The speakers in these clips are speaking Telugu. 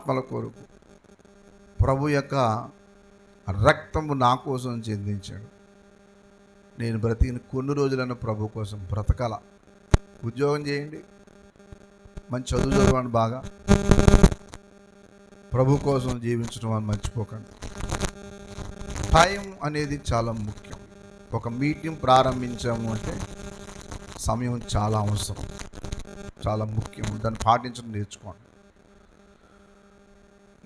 ఆత్మల కొరకు ప్రభు యొక్క రక్తము నా కోసం చెందించాడు. నేను బ్రతికిన కొన్ని రోజులైన ప్రభు కోసం బ్రతకాల. ఉద్యోగం చేయండి, మంచి చదువు చదవండి, బాగా ప్రభు కోసం జీవించడం అని మర్చిపోకండి. టైం అనేది చాలా ముఖ్యం. ఒక మీటింగ్ ప్రారంభించాము అంటే సమయం చాలా అవసరం, చాలా ముఖ్యం. దాన్ని పాటించడం నేర్చుకోండి.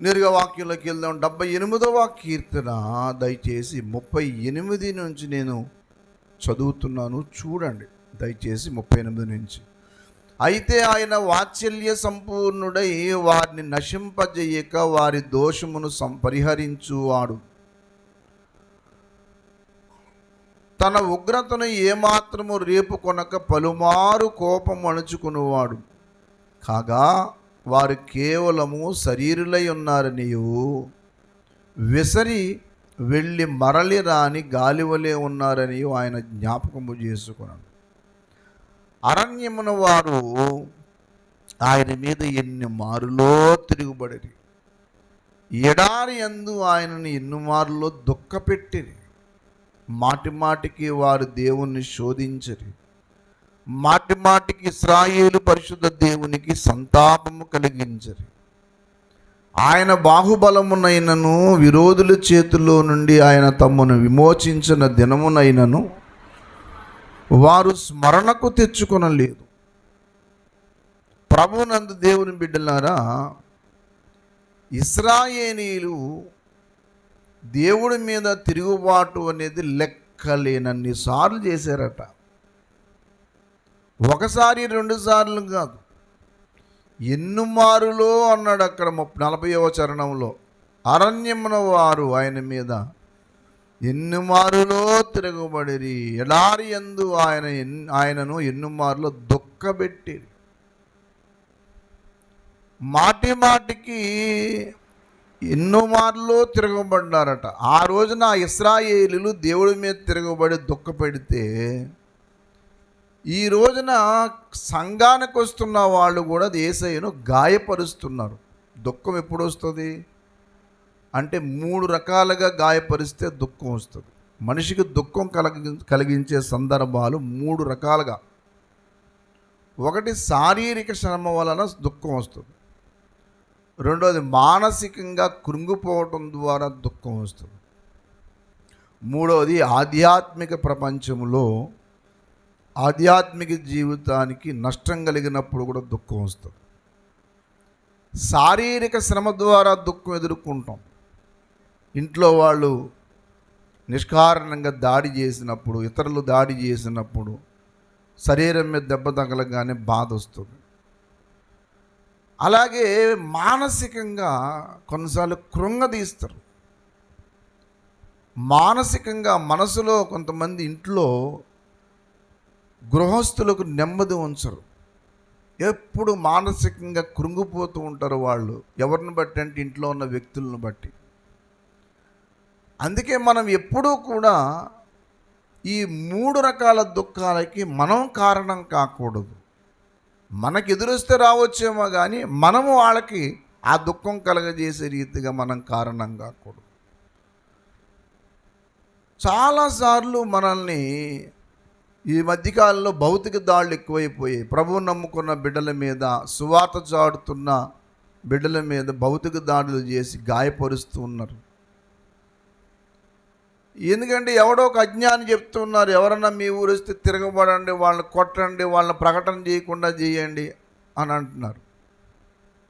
నేరుగా వాక్యంలోకి వెళ్దాం. 78వ కీర్తన దయచేసి 38 నుంచి నేను చదువుతున్నాను, చూడండి దయచేసి 38 నుంచి. అయితే ఆయన వాత్సల్య సంపూర్ణుడై వారిని నశింపజేయక వారి దోషమును పరిహరించువాడు. తన ఉగ్రతను ఏమాత్రము రేపు కొనక పలుమారు కోపం అణుచుకునేవాడు. కాగా వారు కేవలము శరీరులై ఉన్నారనియు విసరి వెళ్ళి మరలి రాని గాలివలే ఉన్నారని ఆయన జ్ఞాపకము చేసుకున్నాడు. అరణ్యమున వారు ఆయన మీద ఎన్ని మారులో తిరుగుబడిరి. ఎడారి యందు ఆయనను ఎన్ని మారులో దుఃఖపెట్టిరి. మాటి మాటికి వారు దేవుణ్ణి శోధించరి. మాటి మాటికి ఇశ్రాయేలు పరిశుద్ధ దేవునికి సంతాపము కలిగించరి. ఆయన బాహుబలమునైనను విరోధుల చేతుల్లో నుండి ఆయన తమను విమోచించిన దినమునైనను వారు స్మరణకు తెచ్చుకొనలేదు. ప్రభునందు దేవుని బిడ్డలారా, ఇశ్రాయేలీయులు దేవుడి మీద తిరుగుబాటు అనేది లెక్కలేనన్ని సార్లు చేశారట. ఒకసారి 2 సార్లు కాదు, ఎన్నుమారులో అన్నాడు అక్కడ 40వ చరణంలో. అరణ్యమున వారు ఆయన మీద ఎన్నుమారులో తిరగబడిరి. ఎడారి యందు ఆయనను ఎన్నుమారులో దుఃఖపెట్టిరి. మాటి మాటికి ఎన్నో మార్లు తిరగబడ్డారట. ఆ రోజున ఇశ్రాయేలీయులు దేవుడి మీద తిరగబడి దుఃఖపెడితే, ఈ రోజున సంఘానికి వస్తున్న వాళ్ళు కూడా యేసయ్యను గాయపరుస్తున్నారు. దుఃఖం ఎప్పుడు వస్తుంది అంటే 3 రకాలుగా గాయపరిస్తే దుఃఖం వస్తుంది. మనిషికి దుఃఖం కలిగించే సందర్భాలు 3 రకాలుగా. ఒకటి, శారీరక శ్రమ వలన దుఃఖం వస్తుంది. రెండోది, మానసికంగా కృంగిపోవటం ద్వారా దుఃఖం వస్తుంది. మూడవది, ఆధ్యాత్మిక ప్రపంచంలో ఆధ్యాత్మిక జీవితానికి నష్టం కలిగినప్పుడు కూడా దుఃఖం వస్తుంది. శారీరక శ్రమ ద్వారా దుఃఖం ఎదుర్కొంటాం. ఇంట్లో వాళ్ళు నిష్కారణంగా దాడి చేసినప్పుడు, ఇతరులు దాడి చేసినప్పుడు శరీరం మీద దెబ్బ తగలగానే బాధ వస్తుంది. అలాగే మానసికంగా కొన్నిసార్లు కృంగదీస్తారు. మానసికంగా మనసులో కొంతమంది ఇంట్లో గృహస్థులకు నెమ్మది ఉంచరు. ఎప్పుడు మానసికంగా కృంగిపోతూ ఉంటారు వాళ్ళు. ఎవరిని బట్టి అంటే ఇంట్లో ఉన్న వ్యక్తులను బట్టి. అందుకే మనం ఎప్పుడూ కూడా ఈ 3 రకాల దుఃఖాలకి మనం కారణం కాకూడదు. మనకు ఎదురొస్తే రావచ్చేమో కానీ మనము వాళ్ళకి ఆ దుఃఖం కలగజేసే రీతిగా మనం కారణం కాకూడదు. చాలాసార్లు మనల్ని ఈ మధ్యకాలంలో భౌతిక దాడులు ఎక్కువైపోయాయి. ప్రభువు నమ్ముకున్న బిడ్డల మీద, సువార్త చాటుతున్న బిడ్డల మీద భౌతిక దాడులు చేసి గాయపరుస్తూ ఉన్నారు. ఎందుకంటే ఎవడో ఒక అజ్ఞాని చెప్తున్నారు, ఎవరన్నా మీ ఊరు వస్తే తిరగబడండి, వాళ్ళని కొట్టండి, వాళ్ళని ప్రకటన చేయకుండా చేయండి అని అంటున్నారు.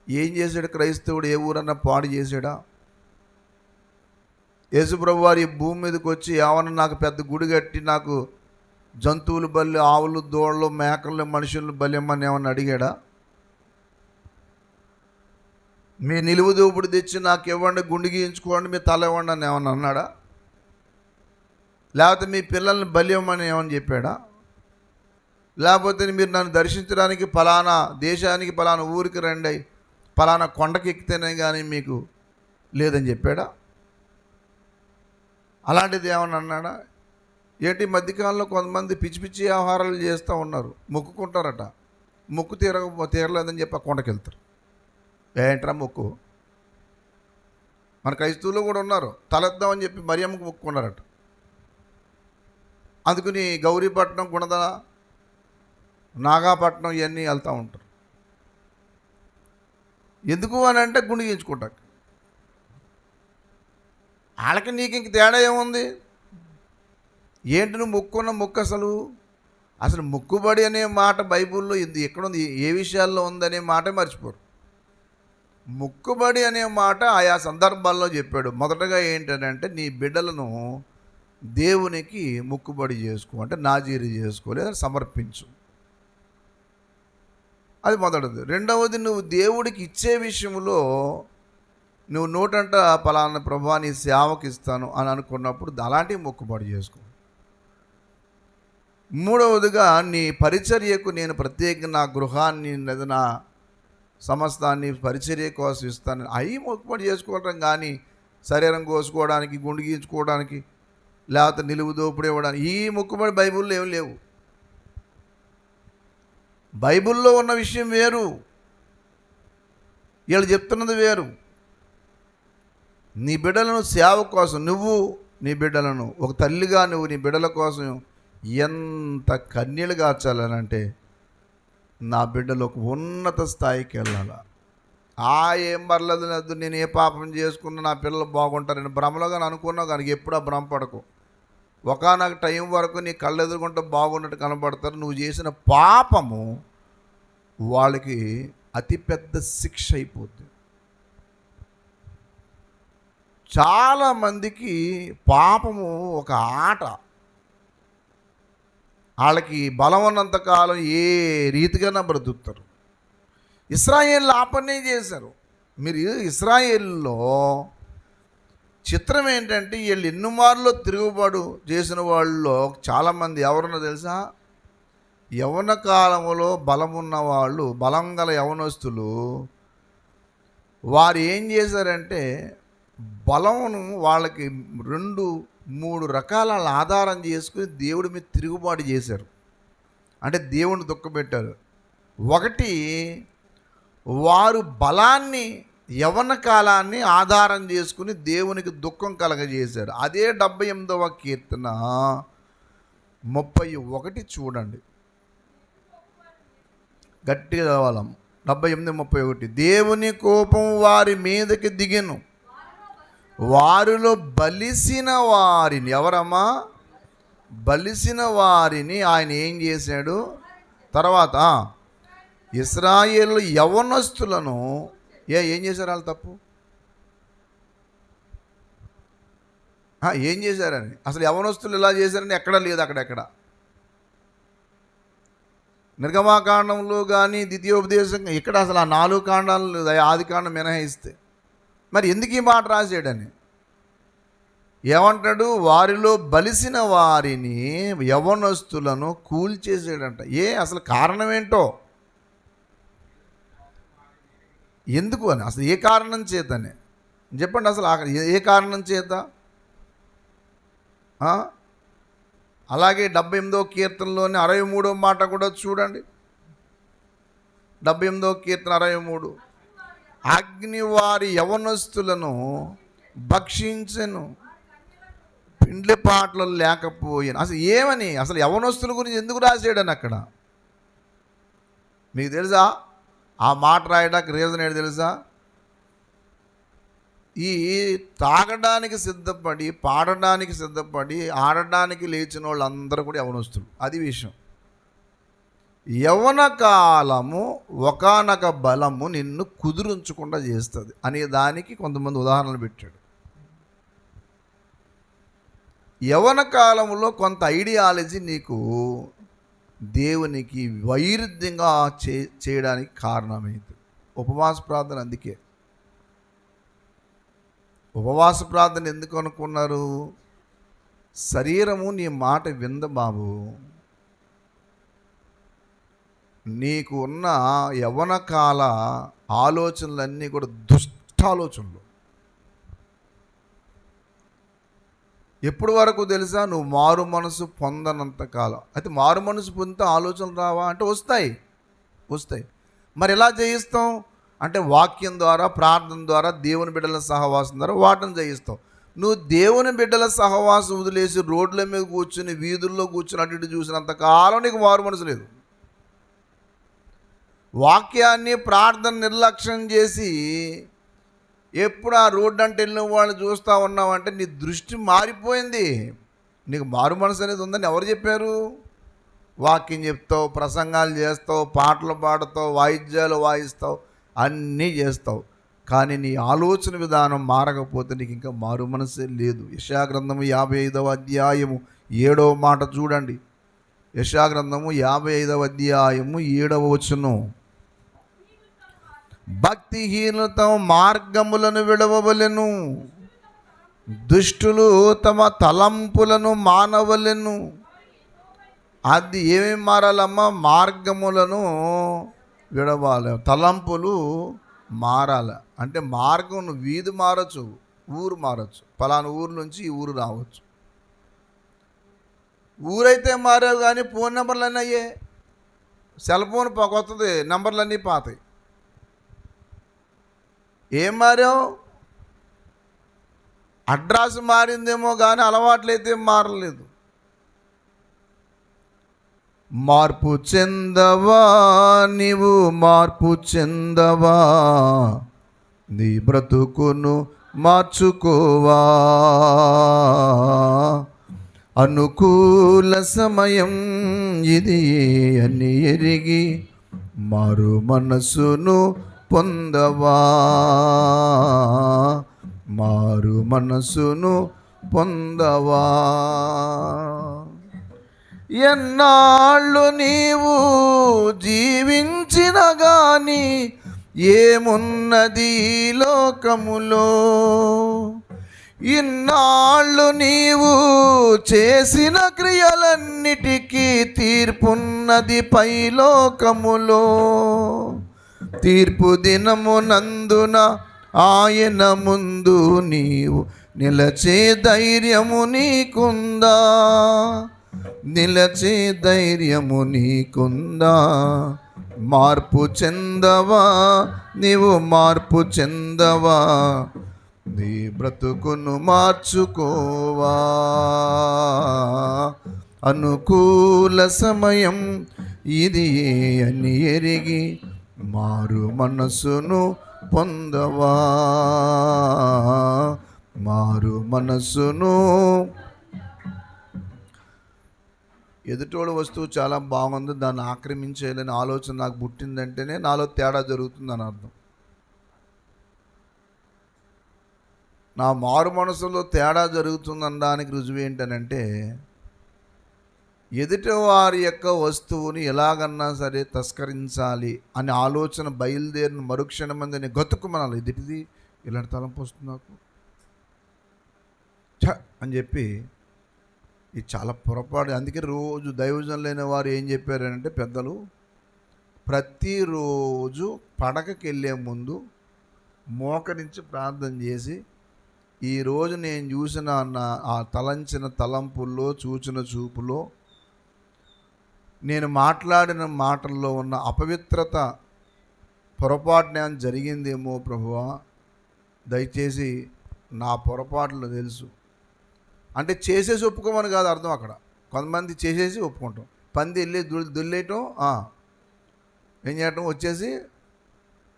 ఏం చేశాడు క్రైస్తవుడు? ఏ ఊరన్నా పాడు చేశాడా? యేసుప్రభు వారు ఈ భూమి మీదకి వచ్చి ఏమన్నా నాకు పెద్ద గుడి కట్టి నాకు జంతువులు బలి, ఆవులు, దూడలు, మేకలు, మనుషులను బలిమ్మని ఏమన్నా అడిగాడా? మీ నిలువు దోపుడు తెచ్చి నాకు ఇవ్వండి, గుండు గీయించుకోండి, మీ తల ఇవ్వండి అని ఏమన్నా అన్నాడా? లేకపోతే మీ పిల్లల్ని బలి ఇవ్వమని ఏమని చెప్పాడా? లేకపోతే మీరు నన్ను దర్శించడానికి ఫలానా దేశానికి, ఫలానా ఊరికి రండి, ఫలానా కొండకి ఎక్కితేనే కానీ మీకు లేదని చెప్పాడా? అలాంటిది ఏమన్నా అన్నాడా? ఏంటి మధ్యకాలంలో కొంతమంది పిచ్చి పిచ్చి వ్యవహారాలు చేస్తూ ఉన్నారు. మొక్కుకుంటారట, మొక్కు తీరలేదని చెప్పి ఆ కొండకి వెళ్తారు. ఏంట్రా మొక్కు? మన క్రైస్తవులు కూడా ఉన్నారు, తలెద్దామని చెప్పి మరియమ్మకు మొక్కుకున్నారట. అందుకని గౌరీపట్నం, గుణదల, నాగాపట్నం ఇవన్నీ వెళ్తూ ఉంటారు. ఎందుకు అని అంటే గుండు గీయించుకుంటాక. వాళ్ళకి నీకు ఇంక తేడా ఏముంది? ఏంటి నువ్వు మొక్కున్న మొక్కు? అసలు మొక్కుబడి అనే మాట బైబిల్లో ఎక్కడుంది, ఏ విషయాల్లో ఉందనే మాట మర్చిపోరు. మొక్కుబడి అనే మాట ఆయా సందర్భాల్లో చెప్పాడు. మొదటగా ఏంటంటే నీ బిడ్డలను దేవునికి మొక్కుబడి చేసుకో, అంటే నాజీరు చేసుకో, లేదా సమర్పించు. అది మొదటిది. రెండవది, నువ్వు దేవుడికి ఇచ్చే విషయంలో నువ్వు నోటంట పలానా ప్రభువా నీ సేవకి ఇస్తాను అని అనుకున్నప్పుడు అలాంటి మొక్కుబడి చేసుకో. మూడవదిగా, నీ పరిచర్యకు నేను ప్రత్యేకంగా నా గృహాన్ని లేదా నా సమస్తాన్ని పరిచర్య కోసం ఇస్తాను, అవి మొక్కుబడి చేసుకోవటం. కానీ శరీరం కోసుకోవడానికి, గుండు గీయించుకోవడానికి, లేకపోతే నిలువు దోపుడు ఇవ్వడానికి ఈ మొక్కుబడి బైబిల్లో ఏమి లేవు. బైబిల్లో ఉన్న విషయం వేరు, వీళ్ళు చెప్తున్నది వేరు. నీ బిడ్డలను సేవ కోసం, నువ్వు నీ బిడ్డలను ఒక తల్లిగా నువ్వు నీ బిడ్డల కోసం ఎంత కన్నీళ్ళు గార్చాలనంటే, నా బిడ్డలు ఒక ఉన్నత స్థాయికి వెళ్ళాలి. ఏం పర్లేదు, నేను ఏ పాపం చేసుకున్నా నా పిల్లలు బాగుంటారని భ్రమలోగా అనుకున్నావు. కానీ ఎప్పుడు ఆ భ్రమ పడకు. ఒకానొక టైం వరకు నీ కళ్ళు ఎదుర్కొంటే బాగున్నట్టు కనబడతారు. నువ్వు చేసిన పాపము వాళ్ళకి అతిపెద్ద శిక్ష అయిపోతుంది. చాలామందికి పాపము ఒక ఆట. వాళ్ళకి బలం ఉన్నంతకాలం ఏ రీతిగానే బ్రతుకుతారు. ఇశ్రాయేలు ఆ పనే చేశారు. మీరు ఇశ్రాయేల్లో చిత్రం ఏంటంటే, వీళ్ళు ఎన్ని మార్లు తిరుగుబాటు చేసిన వాళ్ళలో చాలామంది ఎవరున్నా తెలుసా? యవ్వన కాలంలో బలమున్న వాళ్ళు, బలం గల యవనస్తులు, వారు ఏం చేశారంటే బలమును వాళ్ళకి 2-3 రకాల ఆధారం చేసుకుని దేవుడి మీద తిరుగుబాటు చేశారు. అంటే దేవుని దుఃఖపెట్టారు. ఒకటి, వారు బలాన్ని, యవ్వన కాలాన్ని ఆధారం చేసుకుని దేవునికి దుఃఖం కలగజేశారు. అదే 78వ కీర్తన 31 చూడండి, గట్టిగా చదవాలం. 78:31. దేవుని కోపం వారి మీదకి దిగెను, వారిలో బలిసిన వారిని, ఎవరమ్మా? బలిసిన వారిని ఆయన ఏం చేశాడు? తర్వాత ఇశ్రాయేలు యవనస్తులను ఏం చేశారు? వాళ్ళు తప్పు ఏం చేశారని, అసలు యవనస్తులు ఇలా చేశారని ఎక్కడా లేదు. అక్కడెక్కడ నిర్గమాకాండంలో కానీ ద్వితీయోపదేశం, ఇక్కడ అసలు ఆ 4 కాండాలు ఆది కాండం మినహాయిస్తే మరి ఎందుకు ఈ మాట రాసాడని ఏమంటాడు? వారిలో బలిసిన వారిని, యవనస్తులను కూల్చేసాడంట. అసలు కారణం ఏంటో, ఎందుకు అని, అసలు ఏ కారణం చేతనే చెప్పండి. అసలు ఏ కారణం చేత? అలాగే 78వ కీర్తనలోని 63వ మాట కూడా చూడండి. 78వ కీర్తన 63. అగ్ని వారి యవనస్తులను భక్షించెను, పిండ్లి పాటలు లేకపోయాను. అసలు ఏమని, అసలు యవనస్తుల గురించి ఎందుకు రాసాడని అక్కడ మీకు తెలుసా? ఆ మాట రాయడానికి రీజన్ ఏంటి తెలుసా? ఈ తాగడానికి సిద్ధపడి, పాడడానికి సిద్ధపడి, ఆడడానికి లేచిన వాళ్ళందరూ కూడా యవనస్తులు. అది విషయం. యవ్వన కాలము ఒకానొక బలము నిన్ను కుదురుంచకుండా చేస్తుంది అనే దానికి కొంతమంది ఉదాహరణలు పెట్టాడు. యవ్వన కాలంలో కొంత ఐడియాలజీ నీకు దేవునికి వైరుధ్యంగా చేయడానికి కారణమైంది ఉపవాస ప్రార్థన. అందుకే ఉపవాస ప్రార్థన ఎందుకు అనుకున్నారు? శరీరము నీ మాట వింద బాబు, నీకు ఉన్న యవ్వన కాల ఆలోచనలన్నీ కూడా దుష్టాలోచనలు. ఎప్పటి వరకు తెలుసా? నువ్వు మారు మనసు పొందనంత కాలం. అయితే మారు మనసు పొందితే ఆలోచనలు రావా అంటే వస్తాయి. మరి ఎలా చేయిస్తాం అంటే వాక్యం ద్వారా, ప్రార్థన ద్వారా, దేవుని బిడ్డల సహవాసం ద్వారా వాటిని జయిస్తావు. నువ్వు దేవుని బిడ్డల సహవాసం వదిలేసి రోడ్ల మీద కూర్చుని, వీధుల్లో కూర్చుని అటు ఇటు చూసినంత కాలం నీకు మారు మనసు లేదు. వాక్యాన్ని, ప్రార్థన నిర్లక్ష్యం చేసి ఎప్పుడు ఆ రోడ్డు అంటే వెళ్ళిన వాళ్ళు చూస్తూ ఉన్నావంటే నీ దృష్టి మారిపోయింది. నీకు మారు మనసు అనేది ఉందని ఎవరు చెప్పారు? వాక్యం చెప్తావు, ప్రసంగాలు చేస్తావు, పాటలు పాడతావు, వాయిద్యాలు వాయిస్తావు, అన్నీ చేస్తావు, కానీ నీ ఆలోచన విధానం మారకపోతే నీకు ఇంకా మారు మనసే లేదు. యెషయా గ్రంథము 55వ అధ్యాయము 7వ మాట చూడండి. యెషయా గ్రంథము 55వ అధ్యాయము 7వ వచనం. భక్తిహీనుల తమ మార్గములను విడవవలెను, దుష్టులు తమ తలంపులను మానవలెను. అది ఏమేమి మారాలమ్మా? మార్గములను విడవాలి, తలంపులు మారాలి. అంటే మార్గం, నువ్వు వీధి మారచ్చు, ఊరు మారచ్చు, పలానా ఊరు నుంచి ఈ ఊరు రావచ్చు. ఊరైతే మారావు కానీ ఫోన్ నెంబర్లన్నీ అయ్యే, సెల్ ఫోన్ కొత్తది, నెంబర్లన్నీ పాతాయి. ఏం మారావు? అడ్రస్ మారిందేమో కానీ అలవాట్లయితే మారలేదు. మార్పు చెందవా నీవు, మార్పు చెందవా, నీ బ్రతుకును మార్చుకోవా. అనుకూల సమయం ఇది అని ఎరిగి మారు మనసును పొందవా, మారు మనసును పొందవా. ఎన్నాళ్ళు నీవు జీవించిన గాని ఏమున్నది లోకములో, ఇన్నాళ్ళు నీవు చేసిన క్రియలన్నిటికీ తీర్పున్నది పైలోకములో. తీర్పు దినమునందున ఆయన ముందు నీవు నిలచే ధైర్యము నీకుందా, నిలచే ధైర్యము నీకుందా. మార్పు చెందవా నీవు, మార్పు చెందవా, నీ బ్రతుకును మార్చుకోవా. అనుకూల సమయం ఇది అని ఎరిగి మారు మనసును పొందవా, మారు మనసును. ఎదుటోడు వస్తువు చాలా బాగుంది, దాన్ని ఆక్రమించేయాలని ఆలోచన నాకు పుట్టిందంటేనే నాలో తేడా జరుగుతుందని అర్థం. నా మారు మనసులో తేడా జరుగుతుందనడానికి రుజువు ఏంటనంటే, ఎదుటి వారి యొక్క వస్తువుని ఎలాగన్నా సరే తస్కరించాలి అనే ఆలోచన బయలుదేరిన మరుక్షణం మంది నేను గతుక్కుమనాలి. ఎదుటిది ఇలాంటి తలంపు వస్తుంది నాకు అని చెప్పి, ఇది చాలా పొరపాటు. అందుకే రోజు దైవజనులైన వారు ఏం చెప్పారంటే పెద్దలు, ప్రతిరోజు పడకకి వెళ్ళే ముందు మోకరించి ప్రార్థన చేసి, ఈరోజు నేను చూసిన ఆ తలంచిన తలంపుల్లో, చూచిన చూపులో, నేను మాట్లాడిన మాటల్లో ఉన్న అపవిత్రత, పొరపాటున జరిగిందేమో ప్రభువా, దయచేసి నా పొరపాట్లు తెలుసు అంటే చేసేసి ఒప్పుకోమని కాదు అర్థం. అక్కడ కొంతమంది చేసేసి ఒప్పుకుంటాం, పంది వెళ్ళి దుల్లేయటం, ఏం చేయటం, వచ్చేసి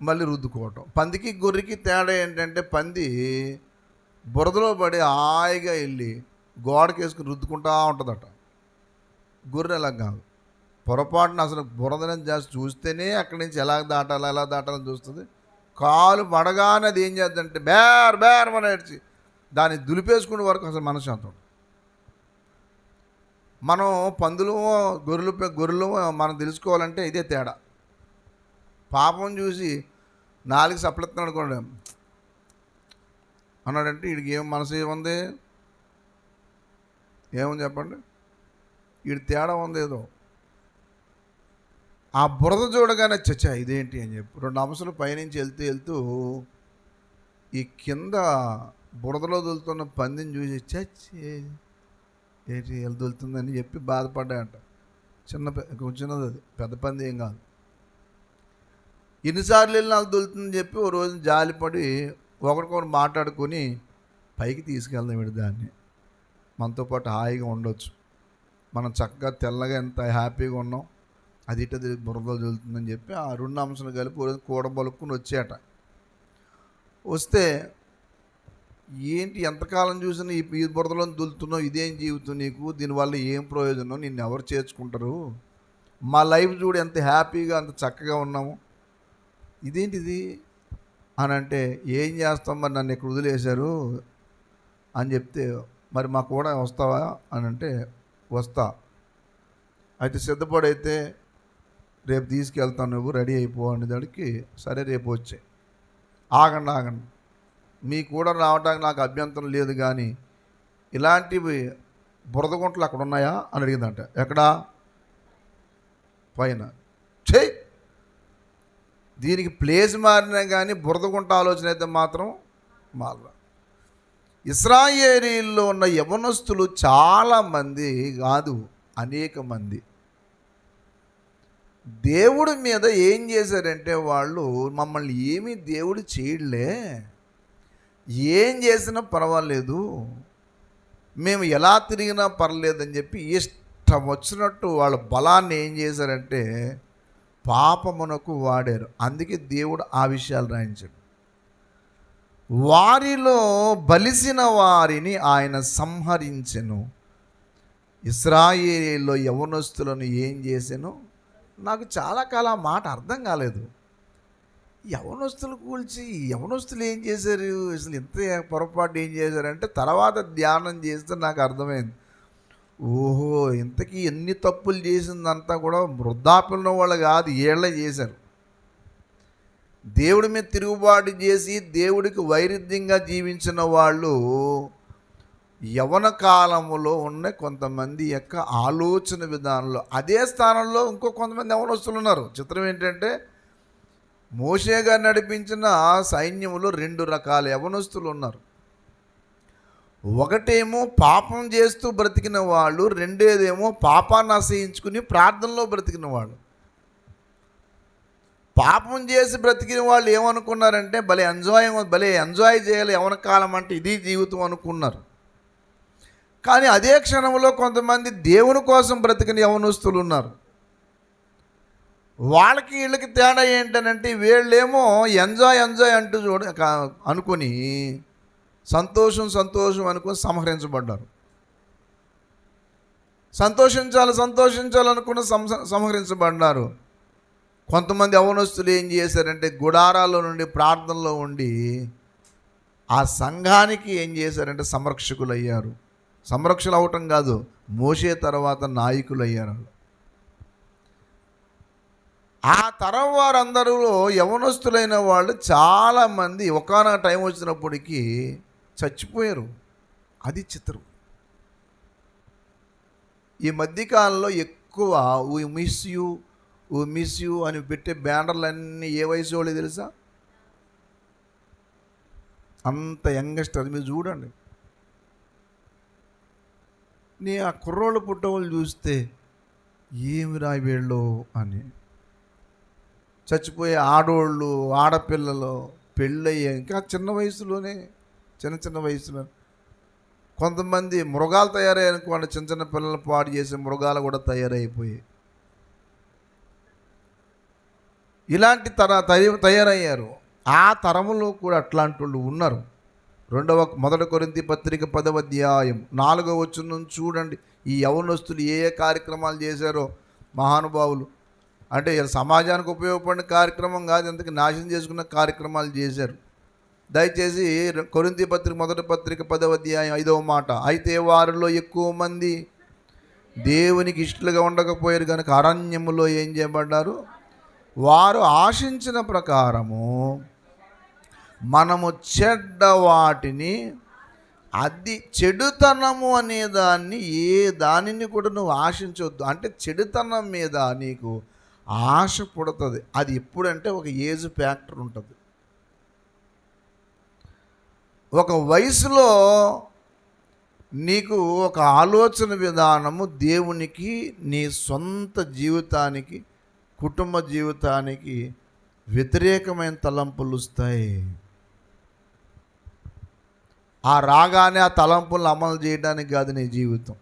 మళ్ళీ రుద్దుకోవటం. పందికి గొర్రెకి తేడా ఏంటంటే, పంది బురదలో పడి హాయిగా వెళ్ళి గోడకి వేసుకుని రుద్దుకుంటా ఉంటుందట. గొర్రె అలా కాదు, పొరపాటున అసలు బురదలని చేసి చూస్తేనే అక్కడి నుంచి ఎలా దాటాలని చూస్తుంది. కాలు పడగానే అది ఏం చేద్దంటే బేర్ బేర్ మన ఏడ్చి దాన్ని దులిపేసుకునే వరకు అసలు మనశ్శాంతం. మనం పందులు, గొర్రెలు మనం తెలుసుకోవాలంటే ఇదే తేడా. పాపం చూసి 4 సప్లెత్తున్నాడు అనుకోండి అన్నాడంటే వీడికి ఏం మనసు ఏముంది, ఏముంది చెప్పండి, వీడి తేడా ఉంది ఏదో. ఆ బురద చూడగానే చచ్చా ఇదేంటి అని చెప్పి 2 అంశాలు పైనుంచి వెళ్తూ ఈ కింద బురదలో దొలుతున్న పందిని చూసి చచ్చి ఏంటి వెళ్తుందని చెప్పి బాధపడ్డాయంట. చిన్నది అది, పెద్ద పంది ఏం కాదు. ఎన్నిసార్లు వెళ్ళి నాకు దొరుకుతుందని చెప్పి ఓ రోజు జాలిపడి ఒకరికొకరు మాట్లాడుకొని పైకి తీసుకెళ్దాం వీడి దాన్ని, మనతో పాటు హాయిగా ఉండొచ్చు, మనం చక్కగా తెల్లగా ఎంత హ్యాపీగా ఉన్నాం, అది ఇటది బురదలు జల్లుతుందని చెప్పి ఆ రెండు అంశాలు కలిపి ఓ రోజు కూడబలుక్కుని వచ్చేట. వస్తే ఏంటి ఎంతకాలం చూసినా ఈ బురదలో దులుతున్నావు, ఇదేం జీవితం నీకు, దీనివల్ల ఏం ప్రయోజనం, నిన్ను ఎవరు చేర్చుకుంటారు, మా లైఫ్ చూడు ఎంత హ్యాపీగా అంత చక్కగా ఉన్నాము, ఇదేంటిది అని అంటే, ఏం చేస్తాం మరి నన్ను ఇక్కడ వదిలేశారు అని చెప్తే, మరి మా కూడా వస్తావా అని అంటే, వస్తా, అయితే సిద్ధపడైతే రేపు తీసుకెళ్తాను, నువ్వు రెడీ అయిపో అనేదానికి, సరే రేపు వచ్చే. ఆగండి మీకు కూడా రావడానికి నాకు అభ్యంతరం లేదు, కానీ ఇలాంటివి బురదగుంటలు అక్కడ ఉన్నాయా అని అడిగిందంట. ఎక్కడా? పైన. చెయ్యి, దీనికి ప్లేస్ మారినా కానీ బురదగుంట ఆలోచన అయితే మాత్రం మారల. ఇశ్రాయేలీల్లో ఉన్న యవనస్తులు చాలామంది కాదు, అనేక మంది దేవుడి మీద ఏం చేశారంటే, వాళ్ళు మమ్మల్ని ఏమీ దేవుడు చేయలే, ఏం చేసినా పర్వాలేదు, మేము ఎలా తిరిగినా పర్లేదని చెప్పి ఇష్టం వచ్చినట్టు వాళ్ళ బలాన్ని ఏం చేశారంటే పాపమునకు వాడారు. అందుకే దేవుడు ఆ విషయాలు రాయించాడు. వారిలో బలిసిన వారిని ఆయన సంహరించెను. ఇశ్రాయేలీలో యవనస్తులను ఏం చేశాను? నాకు చాలా కాలం మాట అర్థం కాలేదు. యవనస్తులు కూల్చి యవనస్తులు ఏం చేశారు, అసలు ఇంత పొరపాటు ఏం చేశారంటే తర్వాత ధ్యానం చేస్తే నాకు అర్థమైంది. ఓహో, ఇంతకీ ఎన్ని తప్పులు చేసిందంతా కూడా వృద్ధాప్యంలో వాళ్ళు కాదు, ఏళ్ళే చేశారు. దేవుడి మీద తిరుగుబాటు చేసి దేవుడికి వైరుధ్యంగా జీవించిన వాళ్ళు యవన కాలములో ఉన్న కొంతమంది యొక్క ఆలోచన విధానంలో, అదే స్థానంలో ఇంకో కొంతమంది యవనస్తులు ఉన్నారు. చిత్రం ఏంటంటే, మోషే గారు నడిపించిన సైన్యంలో 2 రకాల యవనస్తులు ఉన్నారు. ఒకటేమో పాపం చేస్తూ బ్రతికిన వాళ్ళు, రెండేదేమో పాపాన్ని అసహించుకుని ప్రార్థనలో బ్రతికిన వాళ్ళు. పాపం చేసి బ్రతికిన వాళ్ళు ఏమనుకున్నారంటే, భలే ఎంజాయ్ చేయాలి యవన కాలం అంటే ఇది జీవితం అనుకున్నారు. కానీ అదే క్షణంలో కొంతమంది దేవుని కోసం బ్రతికిన యవనస్తులు ఉన్నారు. వాళ్ళకి వీళ్ళకి తేడా ఏంటనంటే, వీళ్ళేమో ఎంజాయ్ అంటూ అనుకుని సంతోషం అనుకుని సంహరించబడ్డారు. సంతోషించాలనుకుని సంహరించబడ్డారు. కొంతమంది యవనస్తులు ఏం చేశారంటే, గుడారాల్లో నుండి ప్రార్థనలో ఉండి ఆ సంఘానికి ఏం చేశారంటే సంరక్షకులు అయ్యారు. సంరక్షకులు అవటం కాదు, మోషే తర్వాత నాయకులు అయ్యారు. ఆ తరం వారందరూ యవనస్తులైన వాళ్ళు చాలామంది ఒకానొక టైం వచ్చినప్పటికీ చచ్చిపోయారు. అది చిత్రం. ఈ మధ్యకాలంలో ఎక్కువ వీ మిస్ యూ అని పెట్టే బ్యానర్లన్నీ ఏ వయసు వాళ్ళు తెలుసా? అంత యంగస్టర్. మీరు చూడండి, ఆ కుర్రోళ్ళు పుట్టవాళ్ళు చూస్తే ఏమిరా వీళ్ళు అని. చచ్చిపోయే ఆడోళ్ళు, ఆడపిల్లలు పెళ్ళయ్యే ఇంకా చిన్న వయసులో కొంతమంది మృగాలు తయారయ్యారనుకోండి, చిన్న పిల్లలు పాడు చేసే మృగాలు కూడా తయారైపోయాయి. ఇలాంటి తయారయ్యారు. ఆ తరములో కూడా అట్లాంటి వాళ్ళు ఉన్నారు. 1 కొరింథీ పత్రిక 10వ అధ్యాయం 4వ వచనం చూడండి. ఈ యవనస్తులు ఏ కార్యక్రమాలు చేశారో మహానుభావులు. అంటే సమాజానికి ఉపయోగపడిన కార్యక్రమం కాదు, ఎందుకు నాశనం చేసుకున్న కార్యక్రమాలు చేశారు. దయచేసి కొరింథీ పత్రిక 1 పత్రిక 10వ అధ్యాయం 5వ మాట, అయితే వారిలో ఎక్కువ మంది దేవునికి ఇష్టలుగా ఉండకపోయారు కనుక అరణ్యములో ఏం చేయబడ్డారు? వారు ఆశించిన ప్రకారము మనము చెడ్డ వాటిని, అది చెడుతనము అనే దానిని కూడా నువ్వు ఆశించవద్దు. అంటే చెడుతనం మీద నీకు ఆశ పుడుతుంది. అది ఎప్పుడంటే ఒక ఏజ్ ఫ్యాక్టర్ ఉంటుంది. ఒక వయసులో నీకు ఒక ఆలోచన విధానము దేవునికి, నీ సొంత జీవితానికి, కుటుంబ జీవితానికి వ్యతిరేకమైన తలంపులు వస్తాయి. ఆ రాగానే ఆ తలంపులను అమలు చేయడానికి కాదు నీ జీవితం.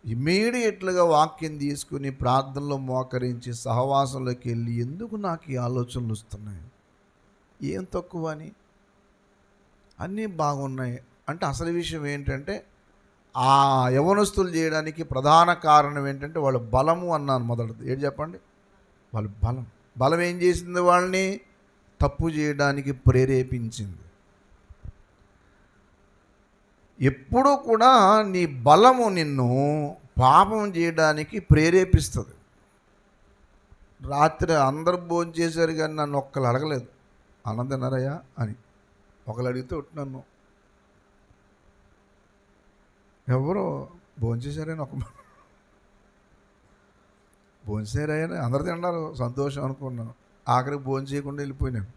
ఇమ్మీడియట్లుగా వాక్యం తీసుకుని ప్రార్థనలో మోకరించి సహవాసంలోకి వెళ్ళి, ఎందుకు నాకు ఈ ఆలోచనలు వస్తున్నాయి, ఏం తక్కువ అని, అన్నీ బాగున్నాయి అంటే అసలు విషయం ఏంటంటే ఆ యవనస్తులు చేయడానికి ప్రధాన కారణం ఏంటంటే వాళ్ళ బలము అన్నాను మొదటిది. ఏంటి చెప్పండి? వాళ్ళ బలం ఏం చేసింది? వాళ్ళని తప్పు చేయడానికి ప్రేరేపించింది. ఎప్పుడూ కూడా నీ బలము నిన్ను పాపం చేయడానికి ప్రేరేపిస్తుంది. రాత్రి అందరూ భోజనం చేశారు కానీ నన్ను ఒక్కరు అడగలేదు, అన్నం తిన్నారయ్యా అని. ఒకళ్ళు అడిగితే నన్ను ఎవరు భోజనం చేశారని భోజనం చేశారని అందరు తిన్నారు, సంతోషం అనుకున్నాను. ఆఖరికి భోజనం చేయకుండా వెళ్ళిపోయినాను.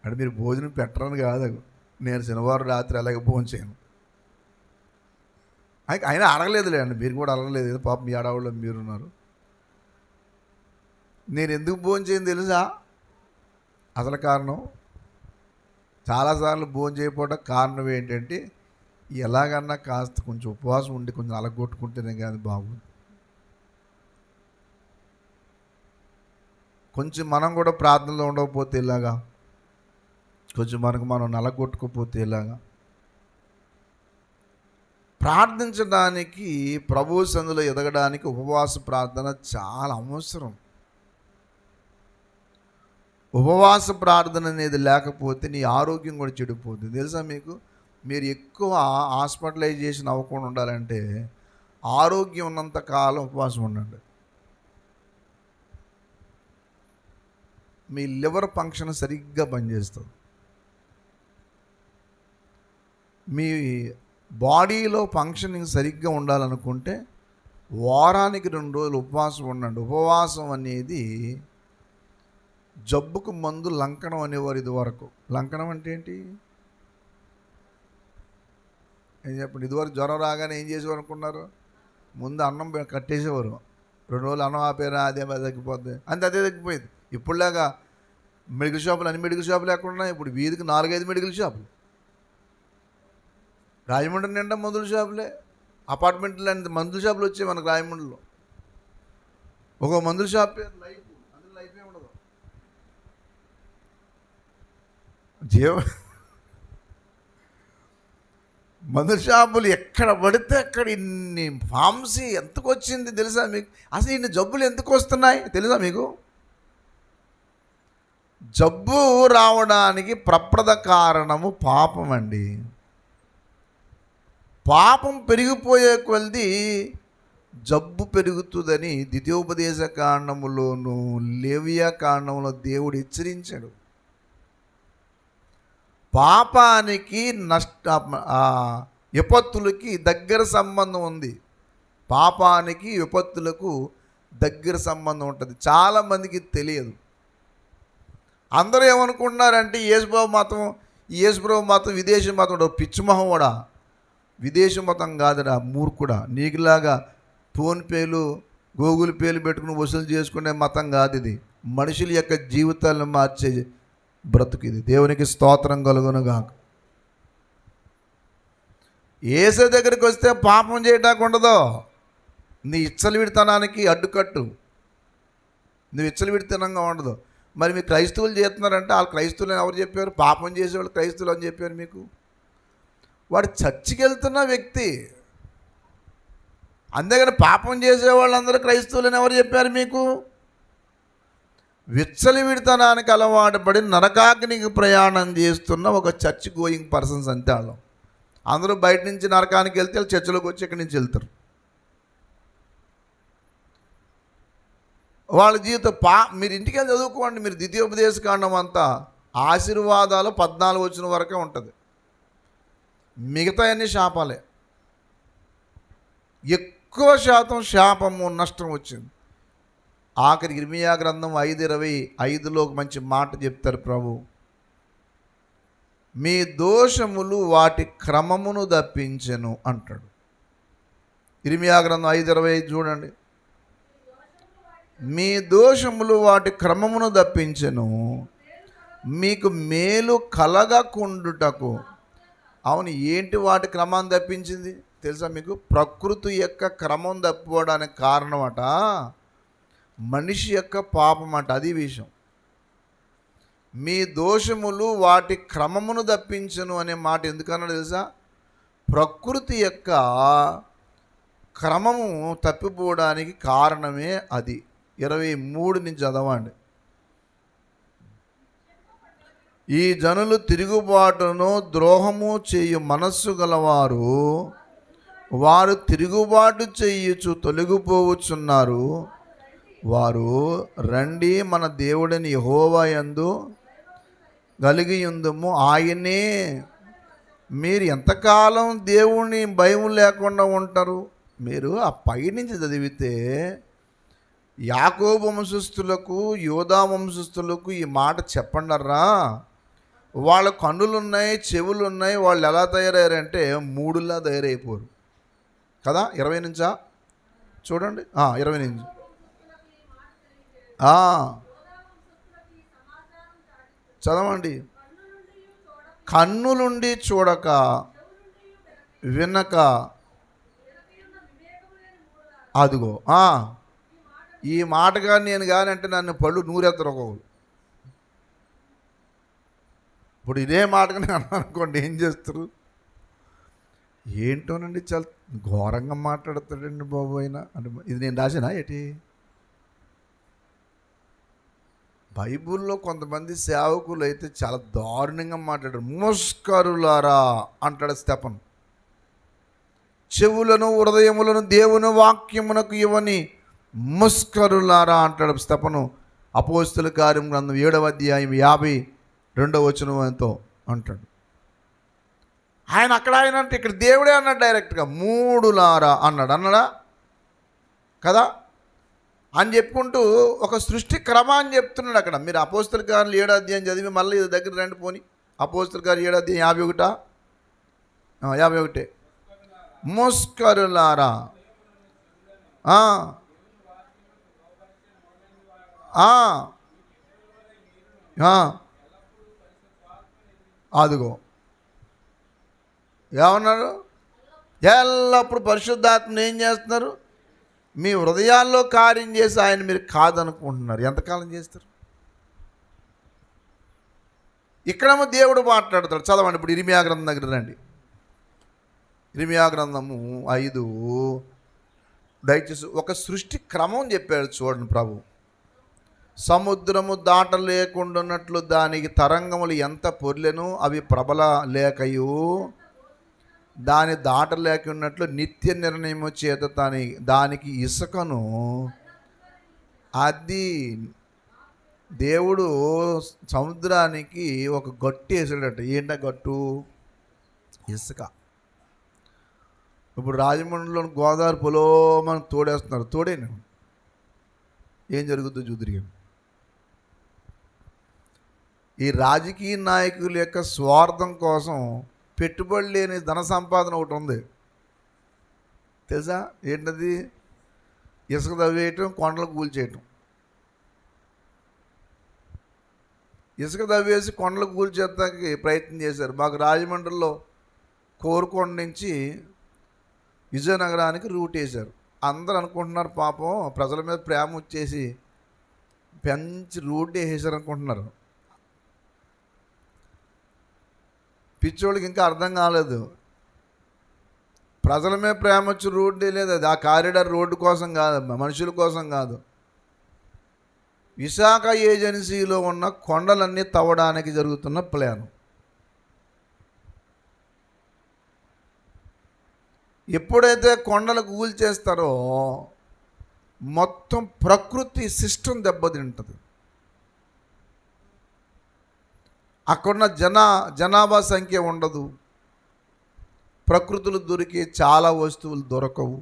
అంటే మీరు భోజనం పెట్టరని కాదు, నేను శనివారం రాత్రి అలాగే భోజనం చేయను. అయినా అడగలేదులే అండి, మీరు కూడా అడగలేదు, పాప మీ ఆడవాళ్ళు మీరున్నారు. నేను ఎందుకు భోజనం చేయను తెలుసా? అసలు కారణం, చాలాసార్లు భోజనం చేయకపోవడం కారణం ఏంటంటే, ఎలాగన్నా కాస్త కొంచెం ఉపవాసం ఉండి కొంచెం అలగొట్టుకుంటేనే కానీ బాగుంది. కొంచెం మనం కూడా ప్రార్థనలో ఉండకపోతే ఇలాగా, కొంచెం మనం నలగొట్టుకోపోతే ఇలాగా. ప్రార్థించడానికి, ప్రభు సన్నిధిలో ఎదగడానికి ఉపవాస ప్రార్థన చాలా అవసరం. ఉపవాస ప్రార్థన అనేది లేకపోతే నీ ఆరోగ్యం కూడా చెడిపోతుంది. తెలుసా మీకు? మీరు ఎక్కువ హాస్పిటలైజేషన్ అవ్వకుండా ఉండాలంటే ఆరోగ్యం ఉన్నంత కాలం ఉపవాసం ఉండండి. మీ లివర్ ఫంక్షన్ సరిగ్గా పనిచేస్తుంది. మీ బాడీలో ఫంక్షనింగ్ సరిగ్గా ఉండాలనుకుంటే వారానికి 2 రోజులు ఉపవాసం ఉండండి. ఉపవాసం అనేది జబ్బుకు మందు లంకణం అనేవారు ఇదివరకు. లంకణం అంటే ఏంటి? ఏం చెప్పండి? ఇదివరకు జ్వరం రాగానే ఏం చేసేవారు అనుకున్నారు? ముందు అన్నం కట్టేసేవారు. 2 రోజులు అన్నం ఆపేరా, అదే తగ్గిపోద్ది అంతే, అదే తగ్గిపోయింది. ఇప్పుడులాగా మెడికల్ షాపులు, అన్ని మెడికల్ షాపులు లేకుండా ఇప్పుడు వీధికి 4-5 మెడికల్ షాపులు. రాజమండ్రి నిండా మందుల షాపులే, అపార్ట్మెంట్లు అంటే మందుల షాపులు వచ్చాయి మనకు రాజమండ్రిలో. ఒక మందుల షాప్ లైఫ్, అందులో లైఫ్ ఏ ఉండదు. మందుల షాపులు ఎక్కడ పడితే అక్కడ ఇన్ని ఫార్మసీ ఎంతకు వచ్చింది తెలుసా మీకు? అసలు ఇన్ని జబ్బులు ఎందుకు వస్తున్నాయి తెలుసా మీకు? జబ్బు రావడానికి ప్రప్రద కారణము పాపం అండి. పాపం పెరిగిపోయే కొలది జబ్బు పెరుగుతుందని ద్వితీయోపదేశ కాండములోను లేవియా కాండంలో దేవుడు హెచ్చరించాడు. పాపానికి విపత్తులకి దగ్గర సంబంధం ఉంది. పాపానికి విపత్తులకు దగ్గర సంబంధం ఉంటుంది. చాలామందికి తెలియదు. అందరూ ఏమనుకుంటున్నారంటే యేసుప్రభు మతం విదేశీ మతం. పిచ్చిమొహం కూడా, విదేశీ మతం కాదురా మూర్ఖుడా. నీకులాగా ఫోన్పేలు, గూగుల్ పేలు పెట్టుకుని వసూలు చేసుకునే మతం కాదు ఇది. మనుషుల యొక్క జీవితాలను మార్చే బ్రతుకు ఇది. దేవునికి స్తోత్రం కలుగునుగాక. యేసు దగ్గరికి వస్తే పాపం చేయడానికి ఉండదు. నీ ఇచ్చలవిడితనానికి అడ్డుకట్టు. నువ్వు ఇచ్చలవిడితనంగా ఉండదు. మరి మీ క్రైస్తవులు చేస్తున్నారంటే వాళ్ళు క్రైస్తవులు ఎవరు చెప్పారు? పాపం చేసేవాళ్ళు క్రైస్తవులు అని చెప్పారు మీకు. వాడు చర్చికి వెళ్తున్న వ్యక్తి, అంతేగాని పాపం చేసేవాళ్ళందరూ క్రైస్తవులని ఎవరు చెప్పారు మీకు? విచ్చలవిడితనానికి అలవాటు పడి నరకాగ్నికి ప్రయాణం చేస్తున్న ఒక చర్చ్ గోయింగ్ పర్సన్స్ అంతే. వాళ్ళు అందరూ బయట నుంచి నరకానికి వెళ్తే వాళ్ళు చర్చిలోకి వచ్చి ఇక్కడి నుంచి వెళ్తారు. వాళ్ళ జీవితం మీరు ఇంటికి వెళ్ళి చదువుకోండి. మీరు ద్వితీయోపదేశ కాండం అంతా ఆశీర్వాదాలు 14 వచ్చిన వరకే ఉంటుంది. మిగతా అన్ని శాపాలే. ఎక్కువ శాతం శాపము, నష్టం వచ్చింది. ఆఖరి ఇర్మియా గ్రంథం 5:25 ఒక మంచి మాట చెప్తారు ప్రభు. మీ దోషములు వాటి క్రమమును తప్పించెను అంటాడు. ఇర్మియా గ్రంథం 5:25 చూడండి. మీ దోషములు వాటి క్రమమును తప్పించెను, మీకు మేలు కలగకుండుటకు. అవును, ఏంటి వాటి క్రమాన్ని తప్పించింది తెలుసా మీకు? ప్రకృతి యొక్క క్రమం తప్పిపోవడానికి కారణమట మనిషి యొక్క పాపం అట. అది విషయం. మీ దోషములు వాటి క్రమమును తప్పించను అనే మాట ఎందుకన్నా తెలుసా? ప్రకృతి యొక్క క్రమము తప్పిపోవడానికి కారణమే అది. 23 నుంచి చదవండి. ఈ జనులు తిరుగుబాటును ద్రోహము చేయు మనస్సు గలవారు, వారు తిరుగుబాటు చేయుచు తొలగిపోవచ్చున్నారు. వారు రండి, మన దేవుడిని యెహోవా యందు కలిగి ఉందుము, ఆయనే. మీరు ఎంతకాలం దేవుని భయం లేకుండా ఉంటారు? మీరు ఆ పైనుంచి చదివితే యాకోబు వంశస్థులకు యోధా వంశస్థులకు ఈ మాట చెప్పండర్రా. వాళ్ళ కన్నులు ఉన్నాయి, చెవులు ఉన్నాయి, వాళ్ళు ఎలా తయారయ్యారంటే మూడులా తయారైపోరు కదా. 20 నుంచా చూడండి, 20 నుంచి. చదవండి. కన్నులుండి చూడక, వినక, అదిగో ఈ మాట కానీ నేను కానీ అంటే నన్ను పళ్ళు నూరెత్తరు ఒకరు. ఇప్పుడు ఇదే మాటగా నేను అనుకోండి, ఏం చేస్తారు? ఏంటోనండి, చాలా ఘోరంగా మాట్లాడతాడండి బాబు అయినా అంటే. ఇది నేను రాసినా ఏంటి? బైబిల్లో కొంతమంది సేవకులు అయితే చాలా దారుణంగా మాట్లాడారు. మోస్కరులారా అంటాడు స్టెఫను. చెవులను హృదయములను దేవుని వాక్యమునకు ఇవ్వని ముస్కరులారా అంటాడు స్టెఫను. అపోస్తల కార్యం గ్రంథం 7వ అధ్యాయం 52వ వచనంతో అంటాడు. ఆయన అక్కడ ఆయన అంటే ఇక్కడ దేవుడే అన్నాడు డైరెక్ట్గా. మూడులారా అన్నాడా కదా అని చెప్పుకుంటూ ఒక సృష్టి క్రమాన్ని చెప్తున్నాడు అక్కడ. మీరు అపోస్తల కార్యం 7వ అధ్యాయం చదివి మళ్ళీ ఇది దగ్గర రండి పోని. అపోస్తల కార్యం 7వ అధ్యాయం 51 ముస్కరులారా, అదిగో ఏమన్నారు? ఎల్లప్పుడు పరిశుద్ధాత్మను ఏం చేస్తున్నారు? మీ హృదయాల్లో కార్యం చేసి ఆయన మీరు కాదనుకుంటున్నారు. ఎంతకాలం చేస్తారు? ఇక్కడేమో దేవుడు మాట్లాడతాడు. చదవండి ఇప్పుడు ఇర్మియా గ్రంథం దగ్గర రండి. ఇర్మియా గ్రంథము 5 దయచేసి ఒక సృష్టి క్రమం చెప్పాడు చూడండి ప్రభు. సముద్రము దాటలేకుండాన్నట్లు దానికి తరంగములు ఎంత పొర్లెను, అవి ప్రబల లేకయు దాని దాటలేకున్నట్లు నిత్య నిర్ణయము చేత దానికి ఇసుకను, అది దేవుడు సముద్రానికి ఒక గట్టు వేసాడట. ఏంట గట్టు? ఇసుక. ఇప్పుడు రాజమండ్రిలో గోదావరి పొలో మనం తోడేస్తున్నారు. తోడేను ఏం జరుగుతుందో చూద్దరు. ఈ రాజకీయ నాయకుల యొక్క స్వార్థం కోసం పెట్టుబడి లేని ధన సంపాదన ఒకటి ఉంది తెలుసా? ఏంటది? ఇసుక తవ్వేయటం, కొండలు కూల్చేయటం. ఇసుక తవ్వేసి కొండలు కూల్చేస్తానికి ప్రయత్నం చేశారు. మాకు రాజమండ్రిలో కోరుకొండ నుంచి విజయనగరానికి రూట్ వేశారు. అందరూ అనుకుంటున్నారు పాపం ప్రజల మీద ప్రేమ వచ్చేసి పెంచి రూట్ వేసేసారు అనుకుంటున్నారు. పిచ్చోళ్ళకి ఇంకా అర్థం కాలేదు. ప్రజల మీద ప్రేమ వచ్చి రోడ్డు లేదు. అది ఆ కారిడార్ రోడ్డు కోసం కాదు, మనుషుల కోసం కాదు. విశాఖ ఏజెన్సీలో ఉన్న కొండలన్నీ తవ్వడానికి జరుగుతున్న ప్లాను. ఎప్పుడైతే కొండలు కూల్చేస్తారో మొత్తం ప్రకృతి సిస్టమ్ దెబ్బతింటుంది. అక్కడున్న జనాభా సంఖ్య ఉండదు. ప్రకృతులు దొరికే చాలా వస్తువులు దొరకవు.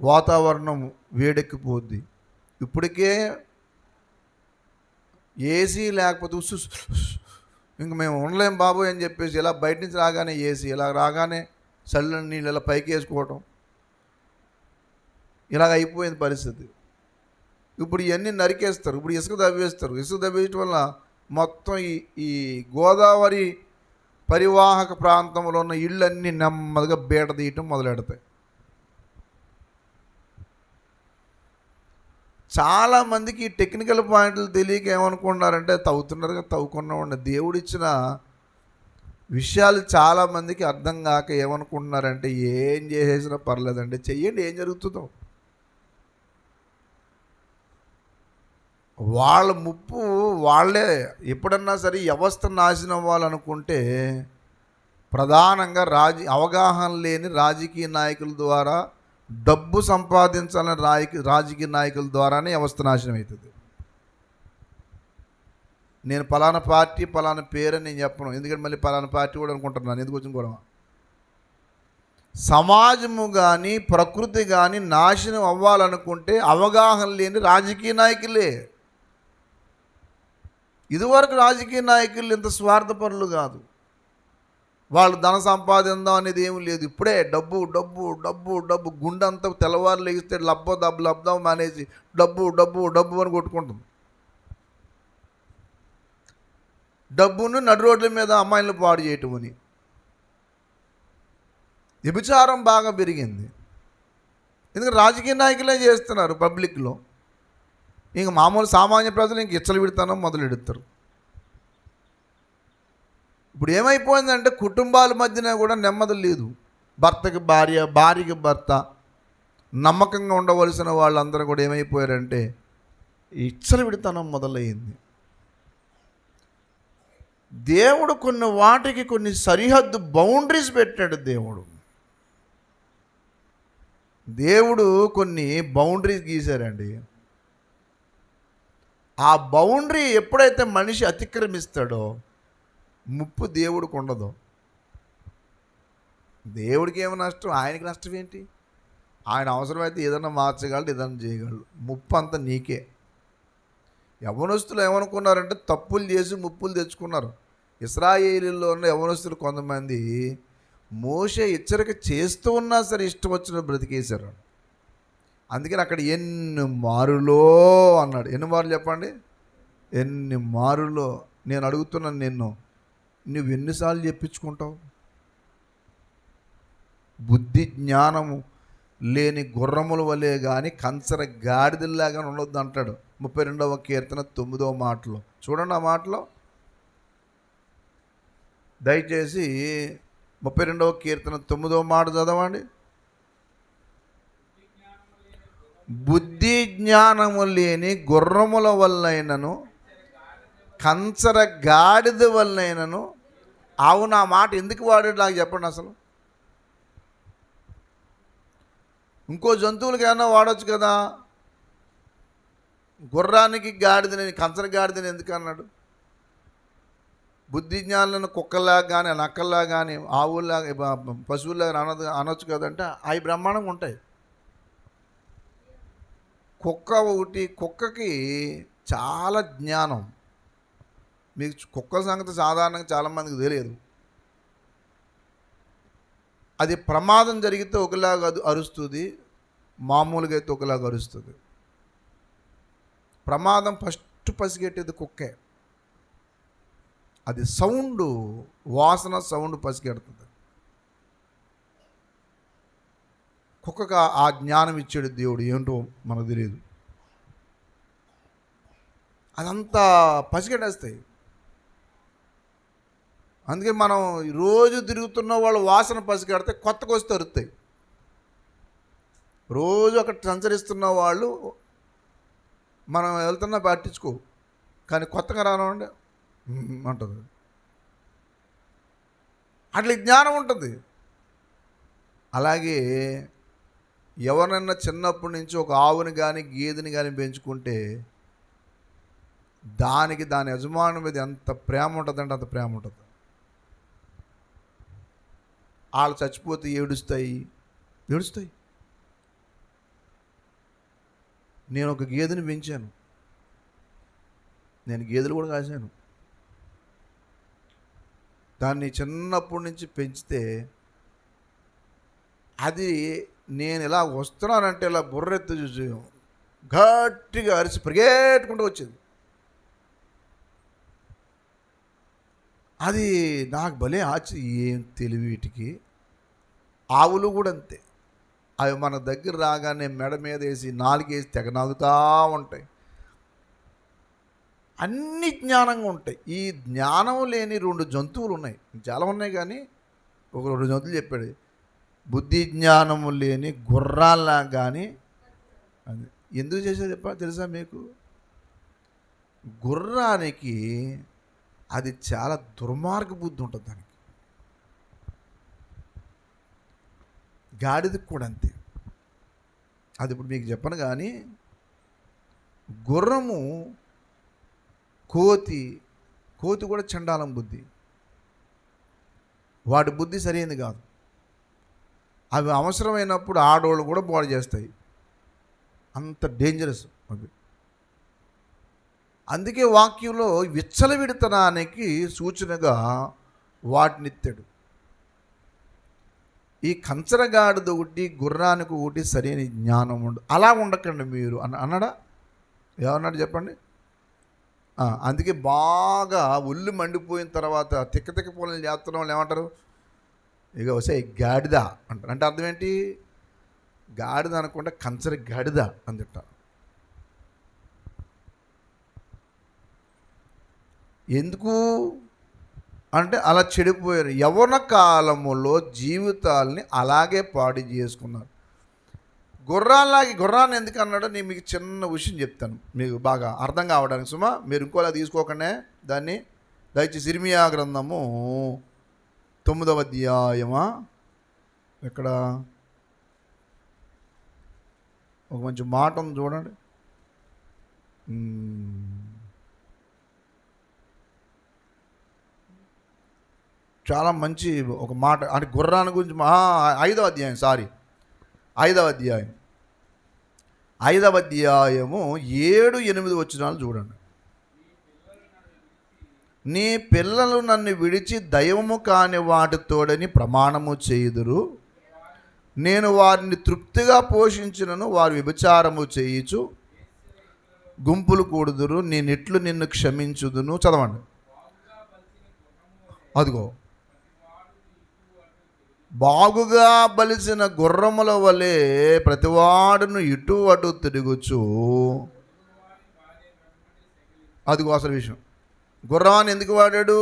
వాతావరణం వేడెక్కిపోద్ది. ఇప్పటికే ఏసీ లేకపోతే ఇంక మేము ఉండలేం బాబు అని చెప్పేసి ఇలా బయట నుంచి రాగానే ఏసీ, ఇలా రాగానే చల్లని నీళ్ళు ఇలా పైకి వేసుకోవటం, ఇలాగ అయిపోయింది పరిస్థితి. ఇప్పుడు ఇవన్నీ నరికేస్తారు. ఇప్పుడు ఇసుక దవ్వేస్తారు. ఇసుక దవ్వేయటం వల్ల మొత్తం ఈ ఈ గోదావరి పరివాహక ప్రాంతంలో ఉన్న ఇళ్ళన్నీ నెమ్మదిగా బీట తీయటం మొదలెడతాయి. చాలామందికి ఈ టెక్నికల్ పాయింట్లు తెలియక ఏమనుకుంటున్నారంటే తవ్వుతున్నారుగా తవ్వుకున్నామండి. దేవుడిచ్చిన విషయాలు చాలామందికి అర్థం కాక ఏమనుకుంటున్నారంటే ఏం చేసేసినా పర్లేదండి, చెయ్యండి, ఏం జరుగుతుందో. వాళ్ళ ముప్పు వాళ్ళే. ఎప్పుడన్నా సరే వ్యవస్థ నాశనం అవ్వాలనుకుంటే ప్రధానంగా అవగాహన లేని రాజకీయ నాయకుల ద్వారా, డబ్బు సంపాదించాలని రాజకీయ నాయకుల ద్వారానే వ్యవస్థ నాశనం అవుతుంది. నేను పలానా పార్టీ పలానా పేరు అని నేను చెప్పను, ఎందుకంటే మళ్ళీ పలానా పార్టీ కూడా అనుకుంటున్నాను. ఎందుకు వచ్చిన గొడవ? సమాజము కానీ ప్రకృతి కానీ నాశనం అవ్వాలనుకుంటే అవగాహన లేని రాజకీయ నాయకులే. ఇదివరకు రాజకీయ నాయకులు ఇంత స్వార్థపరులు కాదు. వాళ్ళు ధన సంపాదిందాం అనేది ఏమి లేదు. ఇప్పుడే డబ్బు డబ్బు డబ్బు డబ్బు, గుండెంతా తెల్లవారు లేగిస్తే లబ్దాం మానేసి డబ్బు డబ్బు డబ్బు అని కొట్టుకుంటుంది. డబ్బును నడు రోడ్ల మీద అమ్మాయిలను పాడు చేయటం అని. వ్యభిచారం బాగా పెరిగింది. ఎందుకంటే రాజకీయ నాయకులే చేస్తున్నారు పబ్లిక్లో. ఇంక మామూలు సామాన్య ప్రజలు ఇంక ఇచ్చలు విడతానో మొదలెడతారు. ఇప్పుడు ఏమైపోయిందంటే కుటుంబాల మధ్యన కూడా నెమ్మది లేదు. భర్తకి భార్య, భార్యకి భర్త, నమ్మకంగా ఉండవలసిన వాళ్ళందరూ కూడా ఏమైపోయారంటే ఇచ్చలు విడతానం మొదలయ్యింది. దేవుడు కొన్ని వాటికి కొన్ని సరిహద్దు బౌండరీస్ పెట్టాడు. దేవుడు కొన్ని బౌండరీస్ గీశారండి. ఆ బౌండరీ ఎప్పుడైతే మనిషి అతిక్రమిస్తాడో ముప్పు దేవుడికి ఉండదు. దేవుడికి ఏమి నష్టం? ఆయనకి నష్టం ఏంటి? ఆయన అవసరమైతే ఏదైనా మార్చగలడు, ఏదైనా చేయగలడు. ముప్పు అంతా నీకే. యవ్వనస్తులు ఏమనుకున్నారంటే తప్పులు చేసి ముప్పులు తెచ్చుకున్నారు. ఇశ్రాయేలీలో ఉన్న యవ్వనస్తులు కొంతమంది మోషే హెచ్చరిక చేస్తూ ఉన్నా సరే ఇష్టం వచ్చిన బ్రతికేశారు. అందుకని అక్కడ ఎన్ని మారులో అన్నాడు. ఎన్ని మారులు చెప్పండి? ఎన్ని మారులో. నేను అడుగుతున్నాను, నువ్వు ఎన్నిసార్లు చెప్పించుకుంటావు? బుద్ధి జ్ఞానము లేని గుర్రముల వలె కానీ కంచర గాడిదల్లాగా ఉండొద్దు అంటాడు 32వ కీర్తన 9వ మాటలో. చూడండి ఆ మాటలో, దయచేసి 32వ కీర్తన 9వ మాట చదవండి. బుద్ధి జ్ఞానము లేని గుర్రముల వల్లైనను కంచర గాడిద వల్లైనను. అవును, ఆ మాట ఎందుకు వాడాడు నాకు చెప్పండి అసలు. ఇంకో జంతువులకి ఏమన్నా వాడచ్చు కదా. గుర్రానికి గాడిదని, కంచర గాడిదని ఎందుకు అన్నాడు? బుద్ధి జ్ఞానులను కుక్కల్లాగా కానీ, నక్కల్లాగా కానీ, ఆవుల్లాగా, పశువుల్లాగా అనొచ్చు కదంటే అవి బ్రహ్మాండంగా ఉంటాయి. కుక్కకి చాలా జ్ఞానం. మీకు కుక్క సంగతి సాధారణంగా చాలామందికి తెలియదు. అది ప్రమాదం జరిగితే ఒకలాగా అరుస్తుంది, మామూలుగా అయితే ఒకలాగా అరుస్తుంది. ప్రమాదం ఫస్ట్ పసిగట్టేది కుక్కే. అది సౌండ్, వాసన సౌండ్ పసిగెడుతుంది. కుక్కకు ఆ జ్ఞానం ఇచ్చాడు దేవుడు. ఏంటో మనకు తెలియదు. అదంతా పసిగట్టేస్తాయి. అందుకే మనం రోజు తిరుగుతున్న వాళ్ళు వాసన పసిగడితే కొత్తగా వస్తే అరుస్తాయి. రోజు అక్కడ సంచరిస్తున్న వాళ్ళు మనం వెళ్తున్నా పట్టించుకో, కానీ కొత్తగా రానండి అంటుంది. అట్లా జ్ఞానం ఉంటుంది. అలాగే ఎవరన్నా చిన్నప్పటి నుంచి ఒక ఆవుని కానీ గేదెని కానీ పెంచుకుంటే దానికి దాని యజమాని మీద ఎంత ప్రేమ ఉంటుందంటే అంత ప్రేమ ఉంటుంది. వాళ్ళు చచ్చిపోతే ఏడుస్తాయి. నేను ఒక గేదెని పెంచాను, నేను గేదెలు కూడా కాశాను. దాన్ని చిన్నప్పటి నుంచి పెంచితే అది నేను ఇలా వస్తున్నానంటే ఇలా బుర్రెత్తి చూసి గట్టిగా అరిచి పరిగెట్టుకుంటూ వచ్చింది. అది నాకు భలే ఏం తెలివి వీటికి. ఆవులు కూడా అంతే. అవి మన దగ్గర రాగానే మెడ మీద వేసి నాలుగేసి తెగ నవ్వుతూ ఉంటాయి. అన్ని జ్ఞానంగా ఉంటాయి. ఈ జ్ఞానం లేని 2 జంతువులు ఉన్నాయి, చాలా ఉన్నాయి, కానీ ఒక 2 జంతువులు చెప్పాడు. బుద్ధి జ్ఞానము లేని గుర్రాల్లా. కానీ అది ఎందుకు చేసేది తెలుసా మీకు? గుర్రానికి అది చాలా దుర్మార్గ బుద్ధి ఉంటుంది దానికి. గాడిదకి కూడా అంతే. అది ఇప్పుడు మీకు చెప్పను, కానీ గుర్రము, కోతి కూడా చండాలం బుద్ధి. వాటి బుద్ధి సరైనది కాదు. అవి అవసరమైనప్పుడు ఆడోళ్ళు కూడా బాగు చేస్తాయి. అంత డేంజరస్ అవి. అందుకే వాక్యంలో విచ్చలవిడితనానికి సూచనగా వాటినిత్తాడు. ఈ కంచరగాడిద ఒకటి, గుర్రానికి ఒకటి సరైన జ్ఞానం ఉండదు. అలా ఉండకండి మీరు అన్నాడా? ఏమన్నాడు చెప్పండి? అందుకే బాగా ఒళ్ళు మండిపోయిన తర్వాత తిక్క పనులు చేస్తున్న వాళ్ళు ఏమంటారు? ఇక వస్తే గాడిద అంటారు. అంటే అర్థం ఏంటి? గాడిద అనకుండా కంచర గాడిద అందిట. ఎందుకు అంటే అలా చెడిపోయారు. యవ్వన కాలములో జీవితాలని అలాగే పాడు చేసుకున్నారు. గుర్రాన్ని ఎందుకు అన్నాడో నేను మీకు చిన్న విషయం చెప్తాను, మీకు బాగా అర్థం కావడానికి. సుమా మీరు ఇంకోలా తీసుకోకనే దాన్ని. దయచేసి ఇర్మియా గ్రంథము 9వ అధ్యాయమా, ఇక్కడ ఒక మంచి మాట ఉంది చూడండి. చాలా మంచి ఒక మాట, అంటే గుర్రాన్ని గురించి 5వ అధ్యాయం 5వ అధ్యాయము 7-8 వచనాలు చూడండి. నీ పిల్లలు నన్ను విడిచి దైవము కాని వాటితోడని ప్రమాణము చేయుదురు. నేను వారిని తృప్తిగా పోషించినను వారు వ్యభిచారము చేయుచు గుంపులు కూడుదురు. నేనెట్లు నిన్ను క్షమించుదును. చదవండి. అదిగో, బాగుగా బలిసిన గుర్రముల వలె ప్రతివాడును ఇటు అటు తిరుగుచు. అదిగో అసలు విషయం. గుర్రాన్ని ఎందుకు వాడాడు?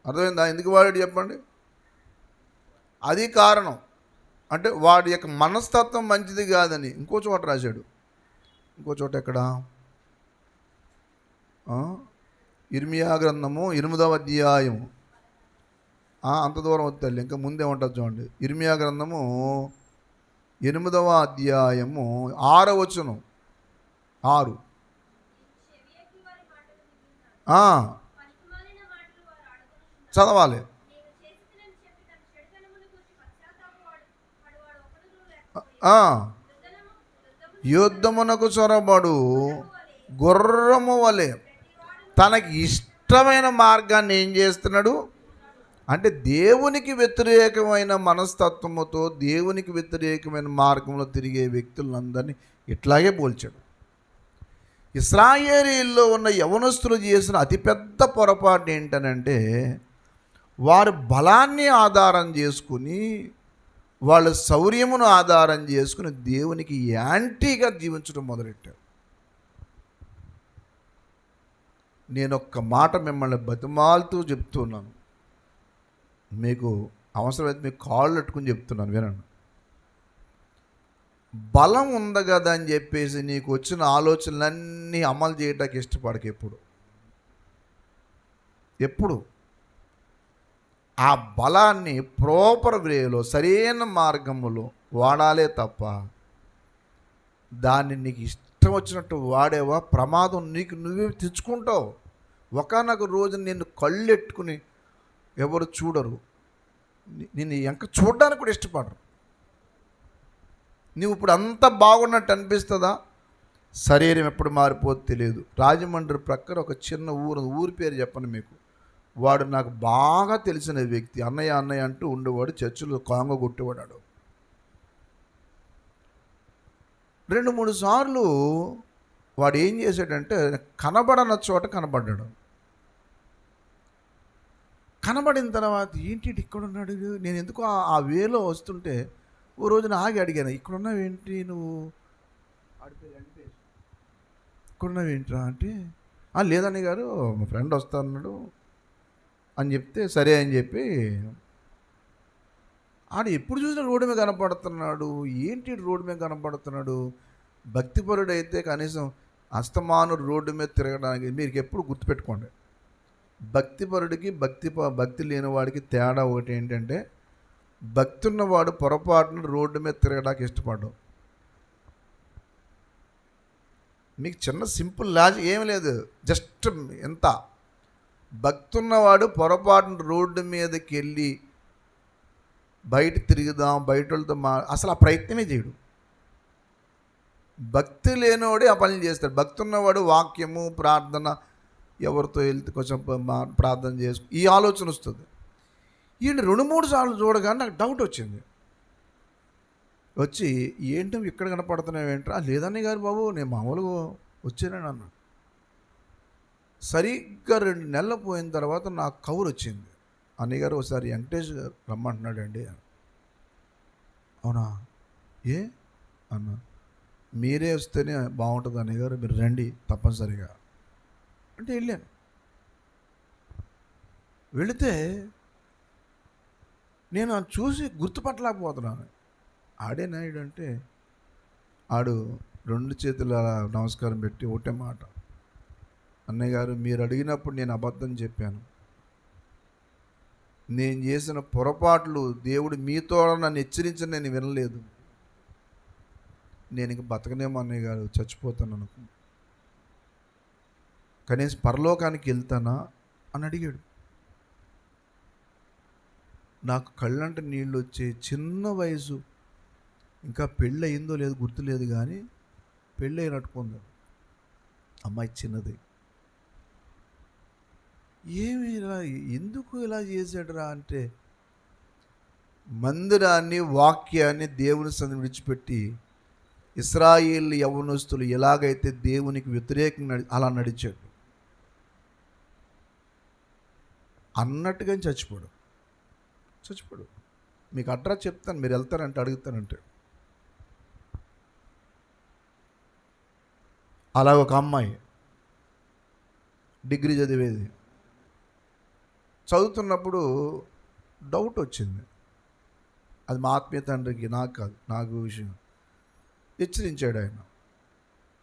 అర్థమైందా? ఎందుకు వాడాడు చెప్పండి? అది కారణం. అంటే వాడి యొక్క మనస్తత్వం మంచిది కాదని ఇంకో చోట రాశాడు. ఇంకో చోట ఎక్కడ? ఇర్మియా గ్రంథము 8వ అధ్యాయము. అంత దూరం వద్దాలి, ఇంకా ముందే ఉంటుంది చూడండి. ఇర్మియా గ్రంథము 8వ అధ్యాయము 6వ వచనం. 6 చదవాలి. యుద్ధమునకు చొరబడు గుర్రము వలె తనకి ఇష్టమైన మార్గాన్ని ఏం చేస్తున్నాడు అంటే దేవునికి వ్యతిరేకమైన మనస్తత్వముతో దేవునికి వ్యతిరేకమైన మార్గంలో తిరిగే వ్యక్తులందరినీ ఇట్లాగే పోల్చాడు. ఇశ్రాయేలీల్లో ఉన్న యవనస్తులు చేసిన అతిపెద్ద పొరపాటు ఏంటనంటే, వారు బలాన్ని ఆధారం చేసుకుని, వాళ్ళ శౌర్యమును ఆధారం చేసుకుని దేవునికి యాంటీగా జీవించడం మొదలెట్టారు. నేను ఒక్క మాట మిమ్మల్ని బతిమాలుతూ చెప్తున్నాను, మీకు అవసరమైతే మీకు కాళ్ళు పెట్టుకుని చెప్తున్నాను, వినండి. బలం ఉంది కదా అని చెప్పేసి నీకు వచ్చిన ఆలోచనలన్నీ అమలు చేయడానికి ఇష్టపడక. ఎప్పుడు ఆ బలాన్ని ప్రాపర్ వేలో సరైన మార్గములో వాడాలే తప్ప దాన్ని నీకు ఇష్టం వచ్చినట్టు వాడేవా ప్రమాదం నీకు నువ్వే తెచ్చుకుంటావు. ఒకనొక రోజు నిన్ను కళ్ళెట్టుకుని ఎవరు చూడరు, నిన్ను ఇంకా చూడడానికి కూడా ఇష్టపడరు. నువ్వు ఇప్పుడు అంతా బాగున్నట్టు అనిపిస్తుందా? శరీరం ఎప్పుడు మారిపోతే తెలియదు. రాజమండ్రి ప్రక్కన ఒక చిన్న ఊరి పేరు చెప్పండి మీకు. వాడు నాకు బాగా తెలిసిన వ్యక్తి, అన్నయ్య అంటూ ఉండేవాడు. చర్చిలో కాంగ కొట్టేవాడు. 2-3 సార్లు వాడు ఏం చేశాడంటే కనబడన చోట కనబడ్డాడు. కనబడిన తర్వాత ఏంటి ఇక్కడ ఉన్నాడు, నేను ఎందుకు ఆ వేలో వస్తుంటే ఓ రోజున ఆగి అడిగాను, ఇక్కడున్నావు ఏంటి నువ్వు, ఇక్కడున్నావు ఏంట్రా అంటే, లేదని గారు మా ఫ్రెండ్ వస్తాన్నాడు అని చెప్తే సరే అని చెప్పి, ఆడు ఎప్పుడు చూసినా రోడ్డు మీద కనపడుతున్నాడు, ఏంటి రోడ్డు మీద కనపడుతున్నాడు. భక్తిపరుడు అయితే కనీసం అస్తమాను రోడ్డు మీద తిరగడానికి, మీరు ఎప్పుడు గుర్తుపెట్టుకోండి, భక్తిపరుడికి భక్తి లేనివాడికి తేడా ఒకటి ఏంటంటే, భక్తి ఉన్నవాడు పొరపాటున రోడ్డు మీద తిరగడానికి ఇష్టపడ్డాడు. మీకు చిన్న సింపుల్ లాజిక్ ఏమి లేదు, జస్ట్ ఎంత భక్తి ఉన్నవాడు పొరపాటున రోడ్డు మీదకి వెళ్ళి బయట తిరుగుదాం, బయట వాళ్ళతో అసలు ఆ ప్రయత్నమే చేయడు. భక్తి లేనివాడే ఆ పనులు చేస్తాడు. భక్తి ఉన్నవాడు వాక్యము, ప్రార్థన, ఎవరితో వెళ్తే కొంచెం ప్రార్థన చేసుకు ఈ ఆలోచన వస్తుంది. ఈయన 2-3 సార్లు చూడగానే నాకు డౌట్ వచ్చింది. వచ్చి ఏంటి ఇక్కడ కనపడుతున్నావు ఏంట్రా, లేదన్నయ్య గారు బాబు నేను మామూలుగా వచ్చానని అన్నాడు. సరిగ్గా 2 నెలలు పోయిన తర్వాత నాకు కబురు వచ్చింది, అన్నయ్య గారు ఒకసారి వెంకటేష్ గారు రమ్మంటున్నాడండి. అవునా, ఏ అన్నా, మీరే వస్తేనే బాగుంటుంది అన్నయ్య గారు, మీరు రండి తప్పనిసరిగా అంటే వెళ్ళాను. వెళితే నేను చూసి గుర్తుపట్టలేకపోతున్నాను. ఆడే నాయుడు అంటే ఆడు 2 చేతుల నమస్కారం పెట్టి ఒకటే మాట, అన్నయ్య గారు మీరు అడిగినప్పుడు నేను అబద్ధం చెప్పాను, నేను చేసిన పొరపాట్లు దేవుడు మీతో నన్ను హెచ్చరించని నేను వినలేదు, నేను ఇంక బతకనేమో అన్నయ్య గారు, చచ్చిపోతాను అనుకో, కనీసం పరలోకానికి వెళ్తానా అని అడిగాడు. నాకు కళ్ళంట నీళ్ళు వచ్చే చిన్న వయసు, ఇంకా పెళ్ళి అయిందో లేదో గుర్తులేదు కానీ పెళ్ళి అయినట్టుకుంది, అమ్మాయి చిన్నది. ఏమి ఇలా ఎందుకు ఇలా చేశాడురా అంటే, మందిరాన్ని వాక్యాన్ని దేవుని సన్నిధిని విడిచిపెట్టి ఇశ్రాయేలు యవ్వనస్తులు ఎలాగైతే దేవునికి వ్యతిరేకంగా అలా నడిచాడు అన్నట్టుగా చచ్చిపోడు. మీకు అడ్రస్ చెప్తాను, మీరు వెళ్తారంటే అడుగుతానంటే. అలా ఒక అమ్మాయి డిగ్రీ చదివేది, చదువుతున్నప్పుడు డౌట్ వచ్చింది. అది మా ఆత్మీయ తండ్రికి, నాకు కాదు, నాకు విషయం హెచ్చరించాడు ఆయన.